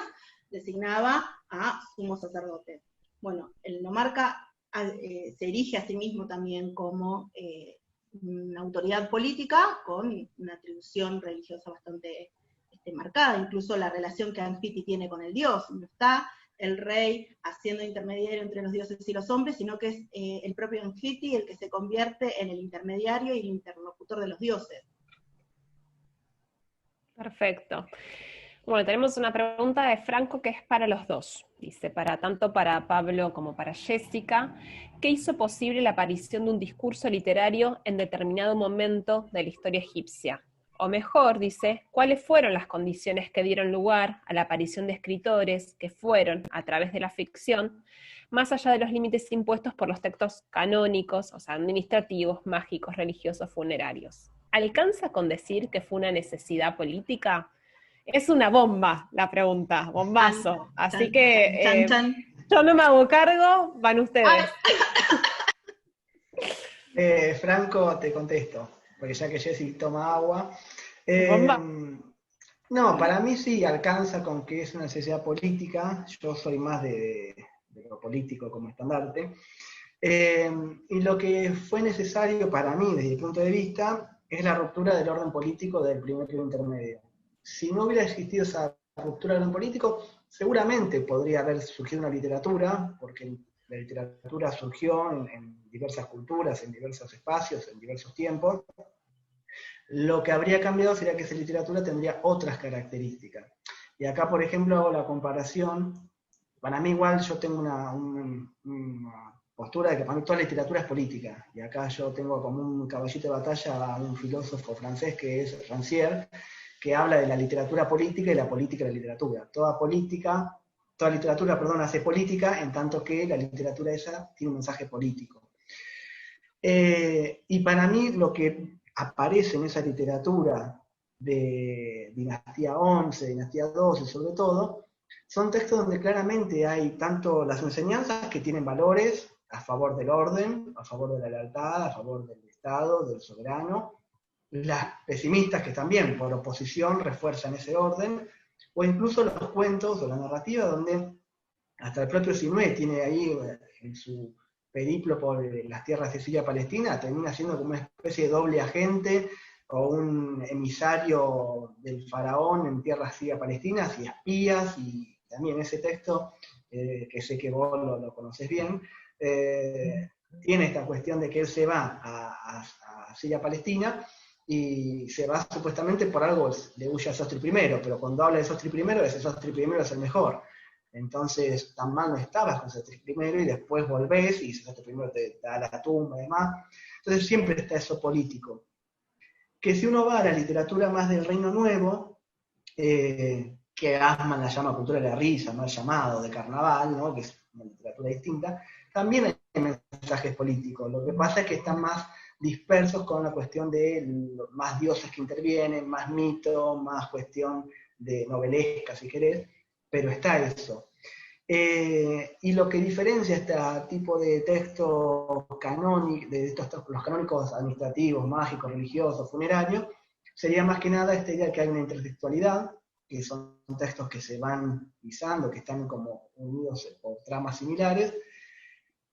designaba a sumo sacerdote. Bueno, el nomarca se erige a sí mismo también como una autoridad política con una atribución religiosa bastante marcada, incluso la relación que Anfiti tiene con el dios. No está el rey haciendo intermediario entre los dioses y los hombres, sino que es el propio Anfiti el que se convierte en el intermediario y el interlocutor de los dioses. Perfecto. Bueno, tenemos una pregunta de Franco que es para los dos. Dice, tanto para Pablo como para Jessica, ¿qué hizo posible la aparición de un discurso literario en determinado momento de la historia egipcia? O mejor, dice, ¿cuáles fueron las condiciones que dieron lugar a la aparición de escritores que fueron, a través de la ficción, más allá de los límites impuestos por los textos canónicos, o sea, administrativos, mágicos, religiosos, funerarios? ¿Alcanza con decir que fue una necesidad política? Es una bomba la pregunta, bombazo. Así que yo no me hago cargo, van ustedes. Franco, te contesto, porque ya que Jessy toma agua. No, para mí sí alcanza con que es una necesidad política. Yo soy más de lo político como estandarte. Y lo que fue necesario para mí, desde mi punto de vista, es la ruptura del orden político del primer periodo intermedio. Si no hubiera existido esa ruptura del orden político, seguramente podría haber surgido una literatura, porque la literatura surgió en diversas culturas, en diversos espacios, en diversos tiempos. Lo que habría cambiado sería que esa literatura tendría otras características. Y acá, por ejemplo, hago la comparación. Para mí igual yo tengo una postura de que para mí toda literatura es política. Y acá yo tengo como un caballito de batalla a un filósofo francés que es Rancière, que habla de la literatura política y la política de la literatura. Toda literatura, hace política, en tanto que la literatura esa tiene un mensaje político. Y para mí lo que aparece en esa literatura de Dinastía 11, Dinastía 12 sobre todo, son textos donde claramente hay tanto las enseñanzas que tienen valores a favor del orden, a favor de la lealtad, a favor del Estado, del soberano, las pesimistas que también por oposición refuerzan ese orden, o incluso los cuentos o la narrativa donde hasta el propio Sinué tiene ahí en su periplo por las tierras de Siria-Palestina, termina siendo como una especie de doble agente o un emisario del faraón en tierras siria-palestinas y espías, y también ese texto, que sé que vos lo conocés bien, tiene esta cuestión de que él se va a Siria-Palestina y se va supuestamente por algo de huye a Sostri primero, pero cuando habla de Sostri primero, ese Sostri primero es el mejor. Entonces, tan mal no estabas con Sostri primero y después volvés y Sostri primero te da la tumba y demás. Entonces siempre está eso político. Que si uno va a la literatura más del Reino Nuevo, que Gassman la llama cultura de la risa, mal llamado, de carnaval, ¿no? Que es una literatura distinta, también hay mensajes políticos. Lo que pasa es que están más dispersos con la cuestión de más dioses que intervienen, más mito, más cuestión de novelesca, si querés, pero está eso. Y lo que diferencia este tipo de textos canónicos, los canónicos administrativos, mágicos, religiosos, funerarios, sería más que nada esta idea que hay una intertextualidad, que son textos que se van pisando, que están como unidos por tramas similares,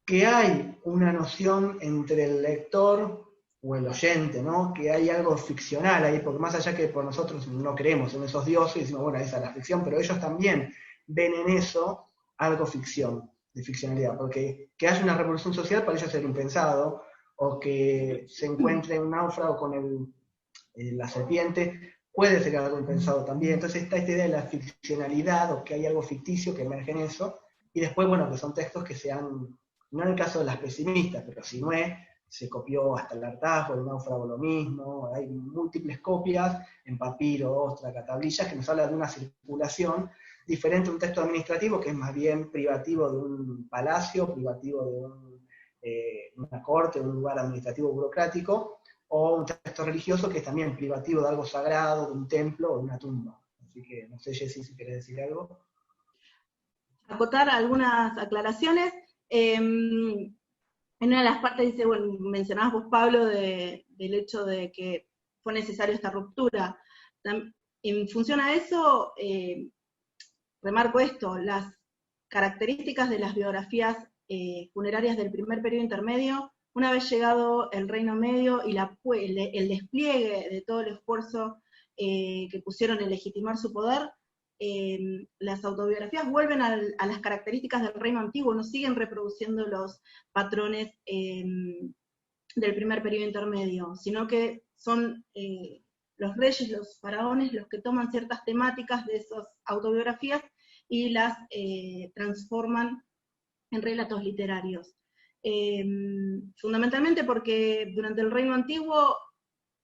que hay una noción entre el lector o el oyente, ¿no? Que hay algo ficcional ahí, porque más allá que por nosotros no creemos en esos dioses, y decimos, bueno, esa es la ficción, pero ellos también ven en eso algo ficción, de ficcionalidad, porque que haya una revolución social para ellos es impensado, o que se encuentre un náufrago con la serpiente, puede ser algo impensado también. Entonces está esta idea de la ficcionalidad, o que hay algo ficticio que emerge en eso, y después, bueno, que son textos que se han, no en el caso de las pesimistas, pero si no es, se copió hasta el hartazgo, el náufrago lo mismo, hay múltiples copias en papiro, ostra, catablillas, que nos hablan de una circulación diferente a un texto administrativo que es más bien privativo de un palacio, privativo de una corte, un lugar administrativo burocrático, o un texto religioso que es también privativo de algo sagrado, de un templo o de una tumba. Así que no sé, Jessy, si querés decir algo. Acotar algunas aclaraciones. En una de las partes dice, bueno, mencionabas vos, Pablo, del hecho de que fue necesaria esta ruptura. En función a eso, remarco esto, las características de las biografías funerarias del primer periodo intermedio, una vez llegado el Reino Medio y el despliegue de todo el esfuerzo que pusieron en legitimar su poder, las autobiografías vuelven a las características del reino antiguo, no siguen reproduciendo los patrones del primer periodo intermedio, sino que son los reyes, los faraones, los que toman ciertas temáticas de esas autobiografías y las transforman en relatos literarios. Fundamentalmente porque durante el reino antiguo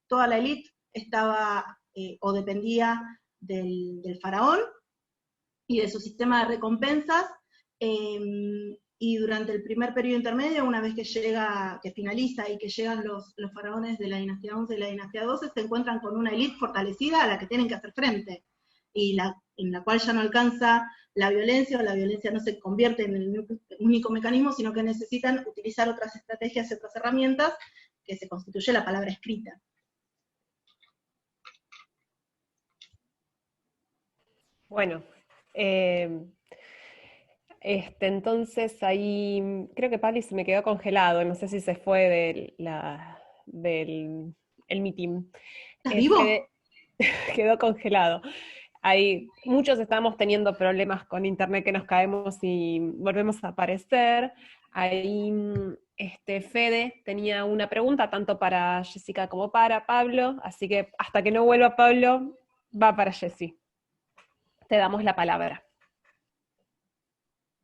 toda la élite estaba o dependía del faraón y de su sistema de recompensas, y durante el primer periodo intermedio, una vez que finaliza y que llegan los faraones de la dinastía 11 y la dinastía 12, se encuentran con una élite fortalecida a la que tienen que hacer frente, y en la cual ya no alcanza la violencia, o la violencia no se convierte en el único mecanismo, sino que necesitan utilizar otras estrategias y otras herramientas, que se constituye la palabra escrita. Bueno, entonces ahí creo que Pablo se me quedó congelado, no sé si se fue del meeting. ¿Estás vivo? Quedó congelado. Ahí muchos estamos teniendo problemas con internet, que nos caemos y volvemos a aparecer. Ahí Fede tenía una pregunta tanto para Jessica como para Pablo, así que hasta que no vuelva Pablo, va para Jessy. Te damos la palabra.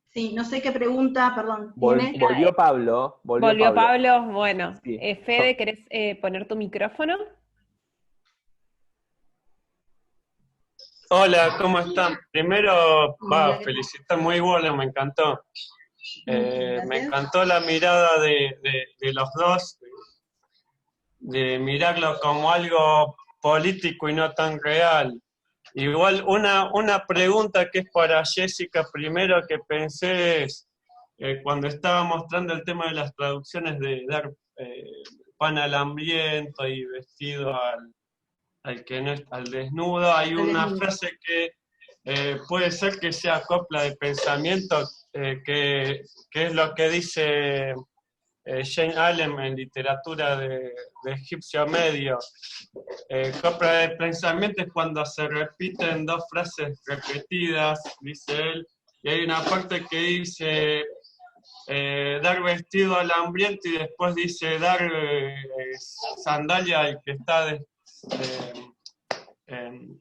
Sí, no sé qué pregunta, perdón. Volvió Pablo. Volvió Pablo. Bueno, sí. Fede, ¿querés poner tu micrófono? Hola, ¿cómo están? Primero, felicitar, muy bueno, me encantó. Me encantó la mirada de los dos, de mirarlo como algo político y no tan real. Igual una pregunta que es para Jessica primero, que pensé es, cuando estaba mostrando el tema de las traducciones de dar pan al hambriento y vestido al que no es, al desnudo, hay una frase que puede ser que sea copla de pensamiento, que es lo que dice Jane Allen en literatura de egipcio medio. Copla de pensamiento es cuando se repiten dos frases repetidas, dice él, y hay una parte que dice dar vestido al hambriento y después dice dar sandalia al que está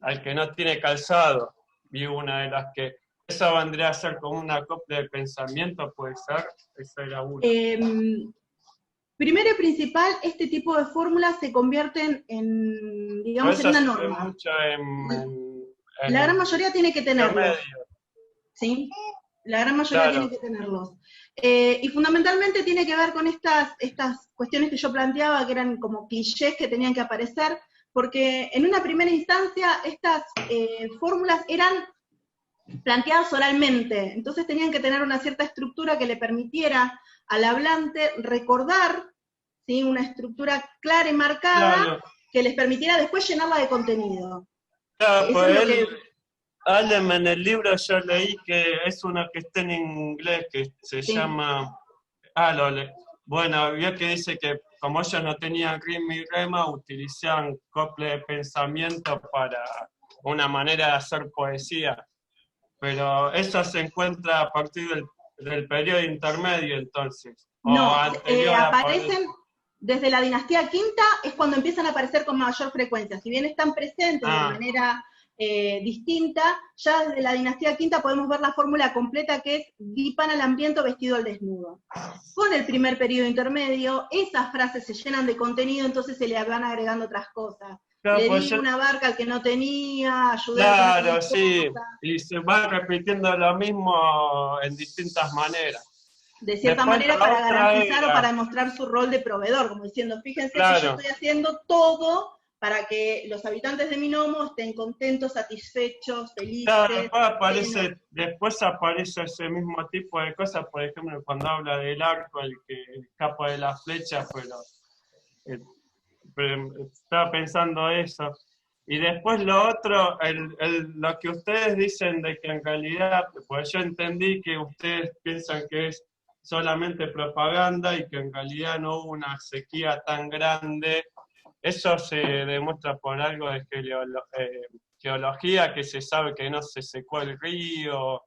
al que no tiene calzado. Vi una de las que, esa vendría a ser como una copia de pensamiento, puede ser, esa era una. Primero y principal, este tipo de fórmulas se convierten en, digamos, en una norma. Mucho la gran mayoría tiene que tenerlos. ¿Sí? La gran mayoría tiene que tenerlos. Y fundamentalmente tiene que ver con estas cuestiones que yo planteaba, que eran como clichés que tenían que aparecer, porque en una primera instancia estas fórmulas eran planteadas oralmente, entonces tenían que tener una cierta estructura que le permitiera al hablante recordar, ¿sí? Una estructura clara y marcada, que les permitiera después llenarla de contenido. Claro, pues Alem, en el libro yo leí que es una que está en inglés, que se llama... Bueno, vio que dice que como ellos no tenían rima y rema, utilizaban copla de pensamiento para una manera de hacer poesía. Pero eso se encuentra a partir del periodo intermedio, entonces. No, aparecen desde la dinastía quinta, es cuando empiezan a aparecer con mayor frecuencia. Si bien están presentes de manera distinta, ya desde la dinastía quinta podemos ver la fórmula completa, que es di pan al hambriento, vestido al desnudo. Con el primer periodo intermedio, esas frases se llenan de contenido, entonces se le van agregando otras cosas. Claro, le di una barca al que no tenía, ayudar a que no tenía sí, cosas. Y se va repitiendo lo mismo en distintas maneras. De cierta manera para garantizar o para demostrar su rol de proveedor, como diciendo, fíjense que yo estoy haciendo todo para que los habitantes de mi nomo estén contentos, satisfechos, felices. Claro, después aparece ese mismo tipo de cosas, por ejemplo, cuando habla del arco, el que escapa de la flecha, pero estaba pensando eso. Y después lo otro, lo que ustedes dicen de que en realidad, pues yo entendí que ustedes piensan que es solamente propaganda y que en realidad no hubo una sequía tan grande. Eso se demuestra por algo de geología, que se sabe que no se secó el río.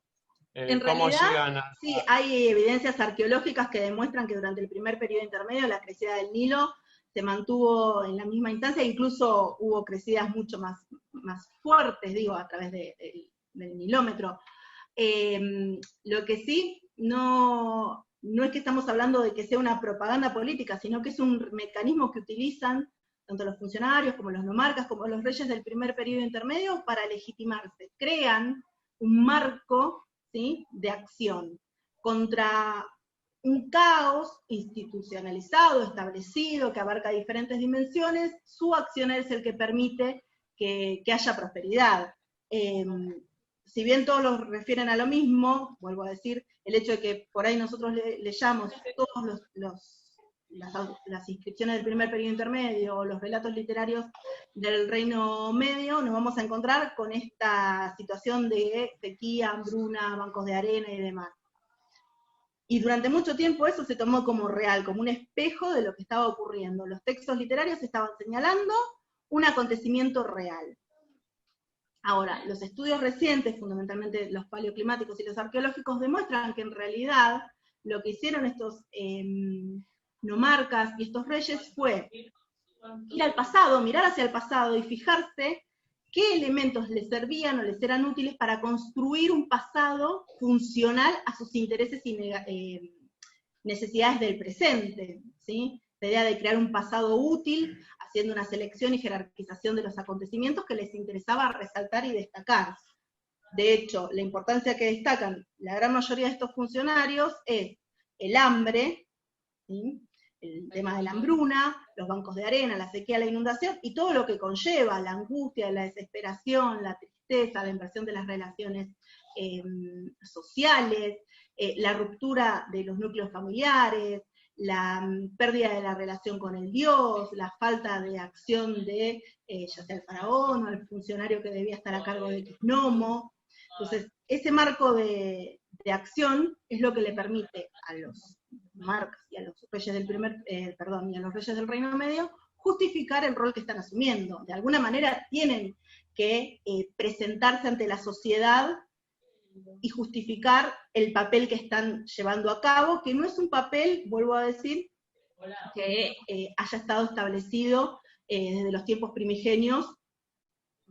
En realidad, sí, hay evidencias arqueológicas que demuestran que durante el primer periodo intermedio la crecida del Nilo se mantuvo en la misma instancia, incluso hubo crecidas mucho más fuertes, digo, a través del Nilómetro. Lo que sí, no es que estamos hablando de que sea una propaganda política, sino que es un mecanismo que utilizan tanto los funcionarios como los nomarcas, como los reyes del primer periodo intermedio, para legitimarse. Crean un marco, ¿sí?, de acción contra un caos institucionalizado, establecido, que abarca diferentes dimensiones. Su accionar es el que permite que haya prosperidad. Si bien todos los refieren a lo mismo, vuelvo a decir, el hecho de que por ahí nosotros leyamos todos las inscripciones del primer periodo intermedio, o los relatos literarios del Reino Medio, nos vamos a encontrar con esta situación de sequía, hambruna, bancos de arena y demás. Y durante mucho tiempo eso se tomó como real, como un espejo de lo que estaba ocurriendo. Los textos literarios estaban señalando un acontecimiento real. Ahora, los estudios recientes, fundamentalmente los paleoclimáticos y los arqueológicos, demuestran que en realidad lo que hicieron estos nomarcas y estos reyes fue ir al pasado, mirar hacia el pasado y fijarse qué elementos les servían o les eran útiles para construir un pasado funcional a sus intereses y necesidades del presente, ¿sí? La idea de crear un pasado útil, haciendo una selección y jerarquización de los acontecimientos que les interesaba resaltar y destacar. De hecho, la importancia que destacan la gran mayoría de estos funcionarios es el hambre, ¿sí?, el tema de la hambruna, los bancos de arena, la sequía, la inundación, y todo lo que conlleva, la angustia, la desesperación, la tristeza, la inversión de las relaciones sociales, la ruptura de los núcleos familiares, la pérdida de la relación con el dios, la falta de acción de ya sea el faraón o el funcionario que debía estar a cargo de X nomo. Entonces, ese marco de acción es lo que le permite a los marcas y a los reyes del y a los reyes del Reino Medio justificar el rol que están asumiendo. De alguna manera tienen que presentarse ante la sociedad y justificar el papel que están llevando a cabo, que no es un papel, vuelvo a decir, que haya estado establecido desde los tiempos primigenios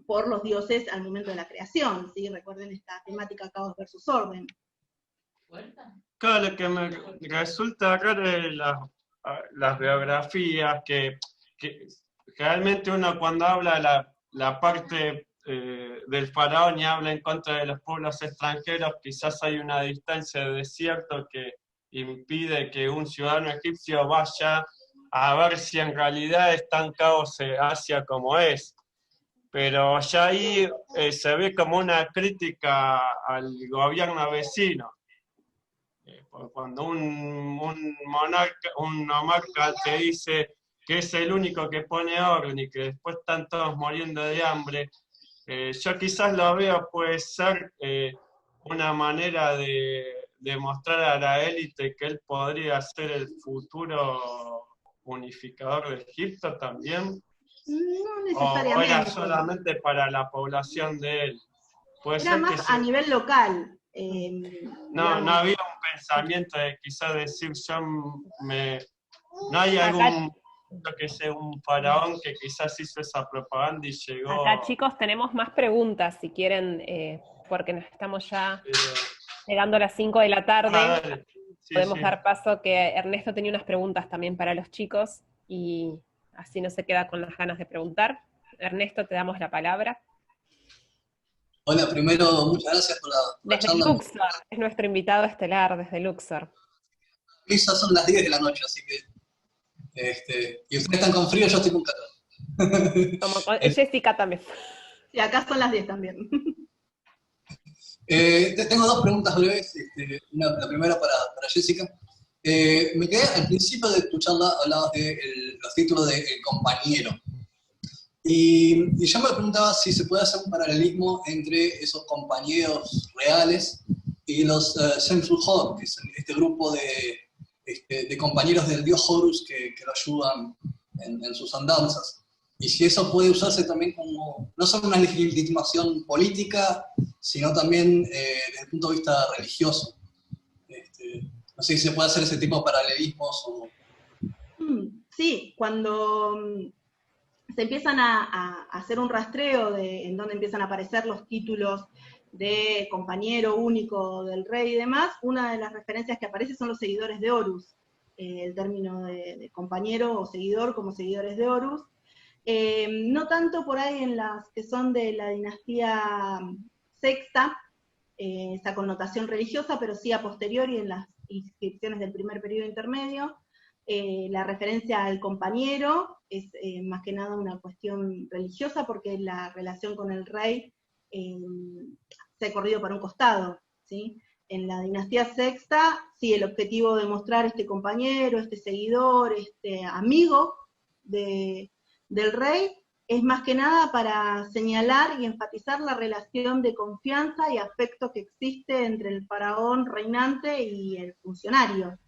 por los dioses al momento de la creación, ¿sí? Recuerden esta temática caos versus orden. Claro, lo que me resulta raro es las biografías, que realmente uno cuando habla la parte del faraón y habla en contra de los pueblos extranjeros, quizás hay una distancia de desierto que impide que un ciudadano egipcio vaya a ver si en realidad es tan caos Asia como es. Pero ya ahí se ve como una crítica al gobierno vecino. Cuando un monarca te dice que es el único que pone orden y que después están todos muriendo de hambre, yo quizás lo veo, puede ser una manera de mostrar a la élite que él podría ser el futuro unificador de Egipto también. No necesariamente. ¿O era solamente para la población de él? Era más a nivel local. No había un pensamiento de quizás decir no hay algún que sea un faraón que quizás hizo esa propaganda y llegó. Acá, chicos, tenemos más preguntas si quieren, porque nos estamos ya llegando a las 5 de la tarde. Podemos dar paso, que Ernesto tenía unas preguntas también para los chicos y así no se queda con las ganas de preguntar. Ernesto, te damos la palabra. Hola, primero, muchas gracias por la desde charla. Luxor, es nuestro invitado estelar desde Luxor. Quizás son las 10 de la noche, así que... y ustedes están con frío, yo estoy con calor. Como con Jessica también. Y acá son las 10 también. Tengo dos preguntas breves. La primera para Jessica. Me quedé al principio de tu charla, hablabas de los títulos de El Compañero. Y yo me preguntaba si se puede hacer un paralelismo entre esos compañeros reales y los Senful, que es este grupo de compañeros del dios Horus que lo ayudan en sus andanzas. Y si eso puede usarse también como, no solo una legitimación política, sino también desde el punto de vista religioso. No sé si se puede hacer ese tipo de paralelismos o... Sí, cuando se empiezan a hacer un rastreo en donde empiezan a aparecer los títulos de compañero único del rey y demás, una de las referencias que aparece son los seguidores de Horus, el término de compañero o seguidor como seguidores de Horus. No tanto por ahí en las que son de la dinastía sexta, esa connotación religiosa, pero sí a posteriori en las inscripciones del primer periodo intermedio. La referencia al compañero es más que nada una cuestión religiosa, porque la relación con el rey se ha corrido para un costado, ¿sí? En la dinastía sexta, sí, el objetivo de mostrar este compañero, este seguidor, este amigo del rey, es más que nada para señalar y enfatizar la relación de confianza y afecto que existe entre el faraón reinante y el funcionario.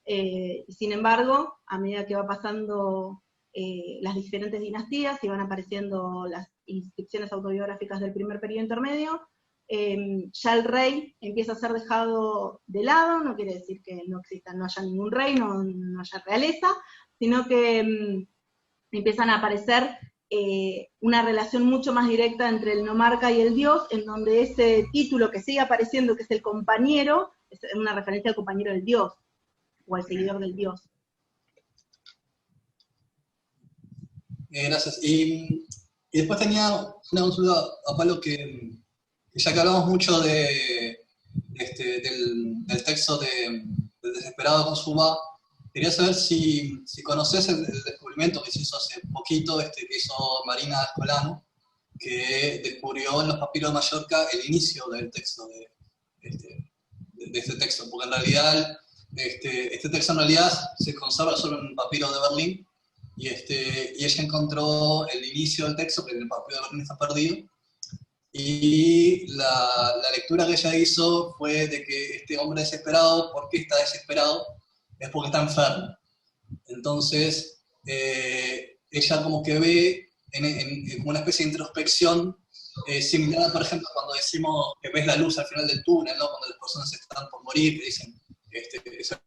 Sin embargo, a medida que va pasando las diferentes dinastías y van apareciendo las inscripciones autobiográficas del primer periodo intermedio, ya el rey empieza a ser dejado de lado. No quiere decir que no haya ningún rey, no haya realeza, sino que empiezan a aparecer una relación mucho más directa entre el nomarca y el dios, en donde ese título que sigue apareciendo, que es el compañero, es una referencia al compañero del dios, o al seguidor del dios. Gracias. Y después tenía una consulta a Pablo, que ya que hablamos mucho del texto del Desesperado con Subá, quería saber si conoces el descubrimiento que se hizo hace poquito, que hizo Marina Escolano, que descubrió en los papiros de Mallorca el inicio del texto de este texto, porque en realidad este texto en realidad se conserva solo en un papiro de Berlín, y ella encontró el inicio del texto, que en el papiro de Berlín está perdido, y la lectura que ella hizo fue de que este hombre desesperado, ¿por qué está desesperado? Es porque está enfermo. Entonces, ella como que ve en una especie de introspección similar, por ejemplo, cuando decimos que ves la luz al final del túnel, ¿no? Cuando las personas están por morir, que dicen,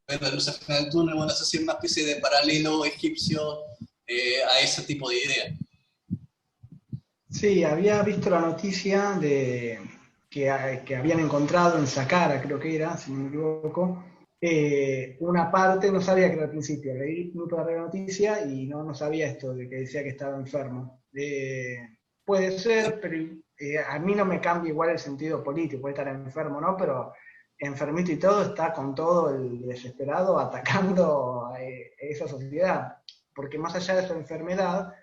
ves la luz al final del túnel. Bueno, es así una especie de paralelo egipcio a ese tipo de idea. Sí, había visto la noticia de que habían encontrado en Saqqara, creo que era, si no me equivoco, una parte, no sabía que era al principio, leí muy para la noticia y no sabía esto de que decía que estaba enfermo. Puede ser, pero a mí no me cambia igual el sentido político, puede estar enfermo, ¿no? Pero enfermito y todo, está con todo el desesperado atacando a esa sociedad, porque más allá de su enfermedad,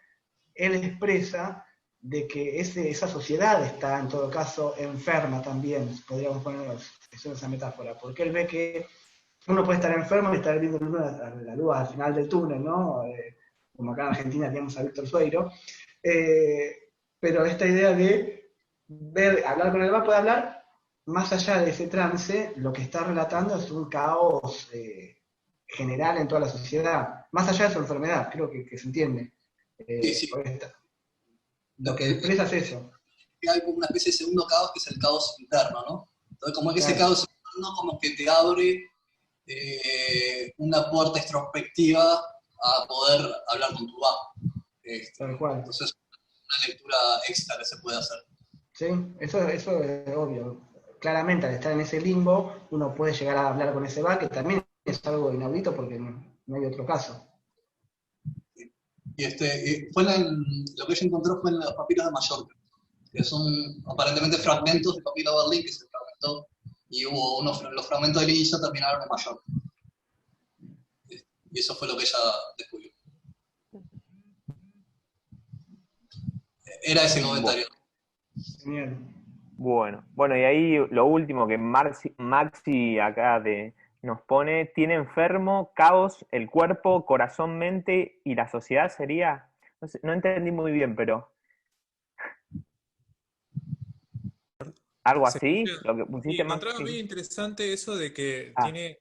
él expresa de que esa sociedad está en todo caso enferma también, podríamos poner esa metáfora, porque él ve que uno puede estar enfermo y estar viendo la luz al final del túnel, ¿no? Como acá en Argentina teníamos a Víctor Sueiro, pero esta idea de hablar con el alma puede hablar más allá de ese trance, lo que está relatando es un caos general en toda la sociedad, más allá de su enfermedad, creo que se entiende. Sí, sí. Lo que expresa es eso. Hay como una especie de segundo caos que es el caos interno, ¿no? Entonces, como que ese caos interno como que te abre una puerta extrospectiva a poder hablar con tu bajo. Tal cual. Entonces, una lectura extra que se puede hacer. Sí, eso es obvio. Claramente, al estar en ese limbo, uno puede llegar a hablar con ese va, que también es algo inaudito porque no hay otro caso. Y lo que ella encontró fue en los papiros de Mallorca, que son aparentemente fragmentos de papiro de Berlín que se fragmentó, y hubo los fragmentos del inicio terminaron en Mallorca. Y eso fue lo que ella descubrió. Era ese comentario. Genial. Bueno, y ahí lo último que Maxi acá nos pone, tiene enfermo, caos, el cuerpo, corazón, mente y la sociedad sería, no sé, no entendí muy bien, pero algo así, lo que pusiste, Y encontraba Maxi. muy interesante eso de que tiene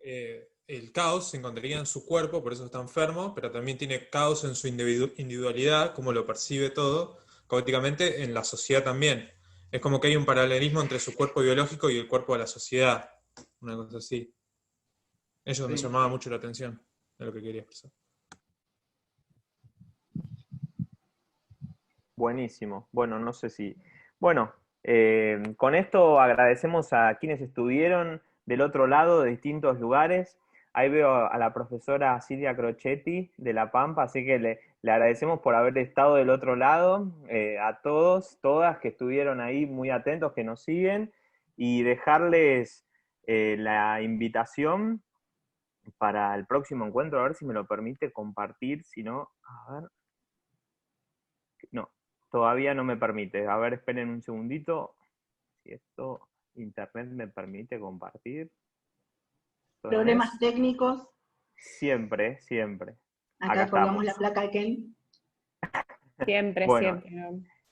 el caos, se encontraría en su cuerpo, por eso está enfermo, pero también tiene caos en su individualidad, como lo percibe todo, caóticamente en la sociedad también. Es como que hay un paralelismo entre su cuerpo biológico y el cuerpo de la sociedad, una cosa así. Eso me llamaba mucho la atención de lo que quería expresar. Buenísimo. Bueno, no sé si... Bueno, con esto agradecemos a quienes estuvieron del otro lado de distintos lugares. Ahí veo a la profesora Silvia Crocetti de La Pampa, así que le agradecemos por haber estado del otro lado, a todos, todas que estuvieron ahí muy atentos, que nos siguen, y dejarles la invitación para el próximo encuentro, a ver si me lo permite compartir, si no, a ver. No, todavía no me permite. A ver, esperen un segundito. Si esto, internet me permite compartir. Problemas técnicos. Siempre. Acá colgamos la placa de Ken. Siempre.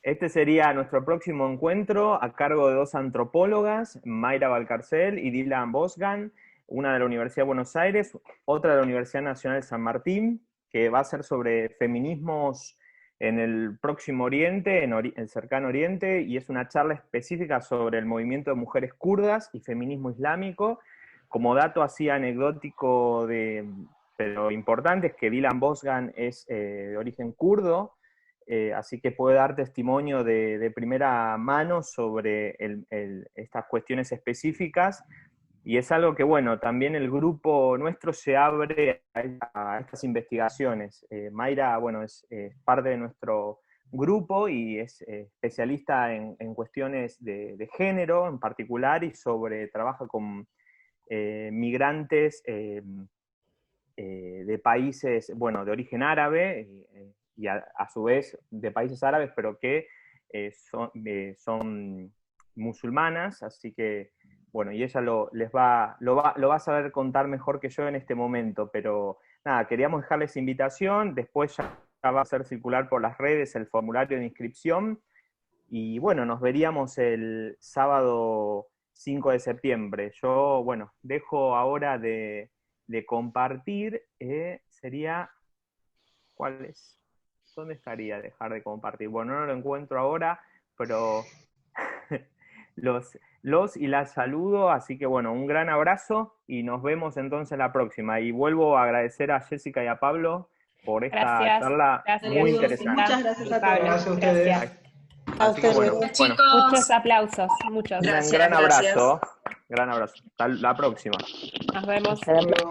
Este sería nuestro próximo encuentro a cargo de dos antropólogas, Mayra Valcarcel y Dylan Bosgan, una de la Universidad de Buenos Aires, otra de la Universidad Nacional de San Martín, que va a ser sobre feminismos en el Próximo Oriente, en el Cercano Oriente, y es una charla específica sobre el movimiento de mujeres kurdas y feminismo islámico. Como dato así anecdótico pero importante es que Dylan Bosgan es de origen kurdo, así que puede dar testimonio de primera mano sobre estas cuestiones específicas, y es algo que, bueno, también el grupo nuestro se abre a estas investigaciones. Mayra, bueno, es parte de nuestro grupo y es especialista en cuestiones de género en particular, y trabaja con migrantes de países, bueno, de origen árabe, y a su vez de países árabes, pero que son musulmanas, así que, bueno, y ella lo va a saber contar mejor que yo en este momento, pero nada, queríamos dejarles invitación, después ya va a ser circular por las redes el formulario de inscripción, y bueno, nos veríamos el sábado 5 de septiembre. Yo, bueno, dejo ahora de compartir, sería, ¿cuál es? ¿Dónde estaría dejar de compartir? Bueno, no lo encuentro ahora, pero los y las saludo, así que bueno, un gran abrazo y nos vemos entonces la próxima. Y vuelvo a agradecer a Jessica y a Pablo por esta Gracias. charla Gracias. muy interesante. Muchas gracias a Pablo. todos. Gracias a ustedes. Gracias. Así que bueno, Muchos aplausos, muchos. un Gracias, gran gracias. abrazo. Gran abrazo. Hasta la próxima. Nos vemos. Hasta luego.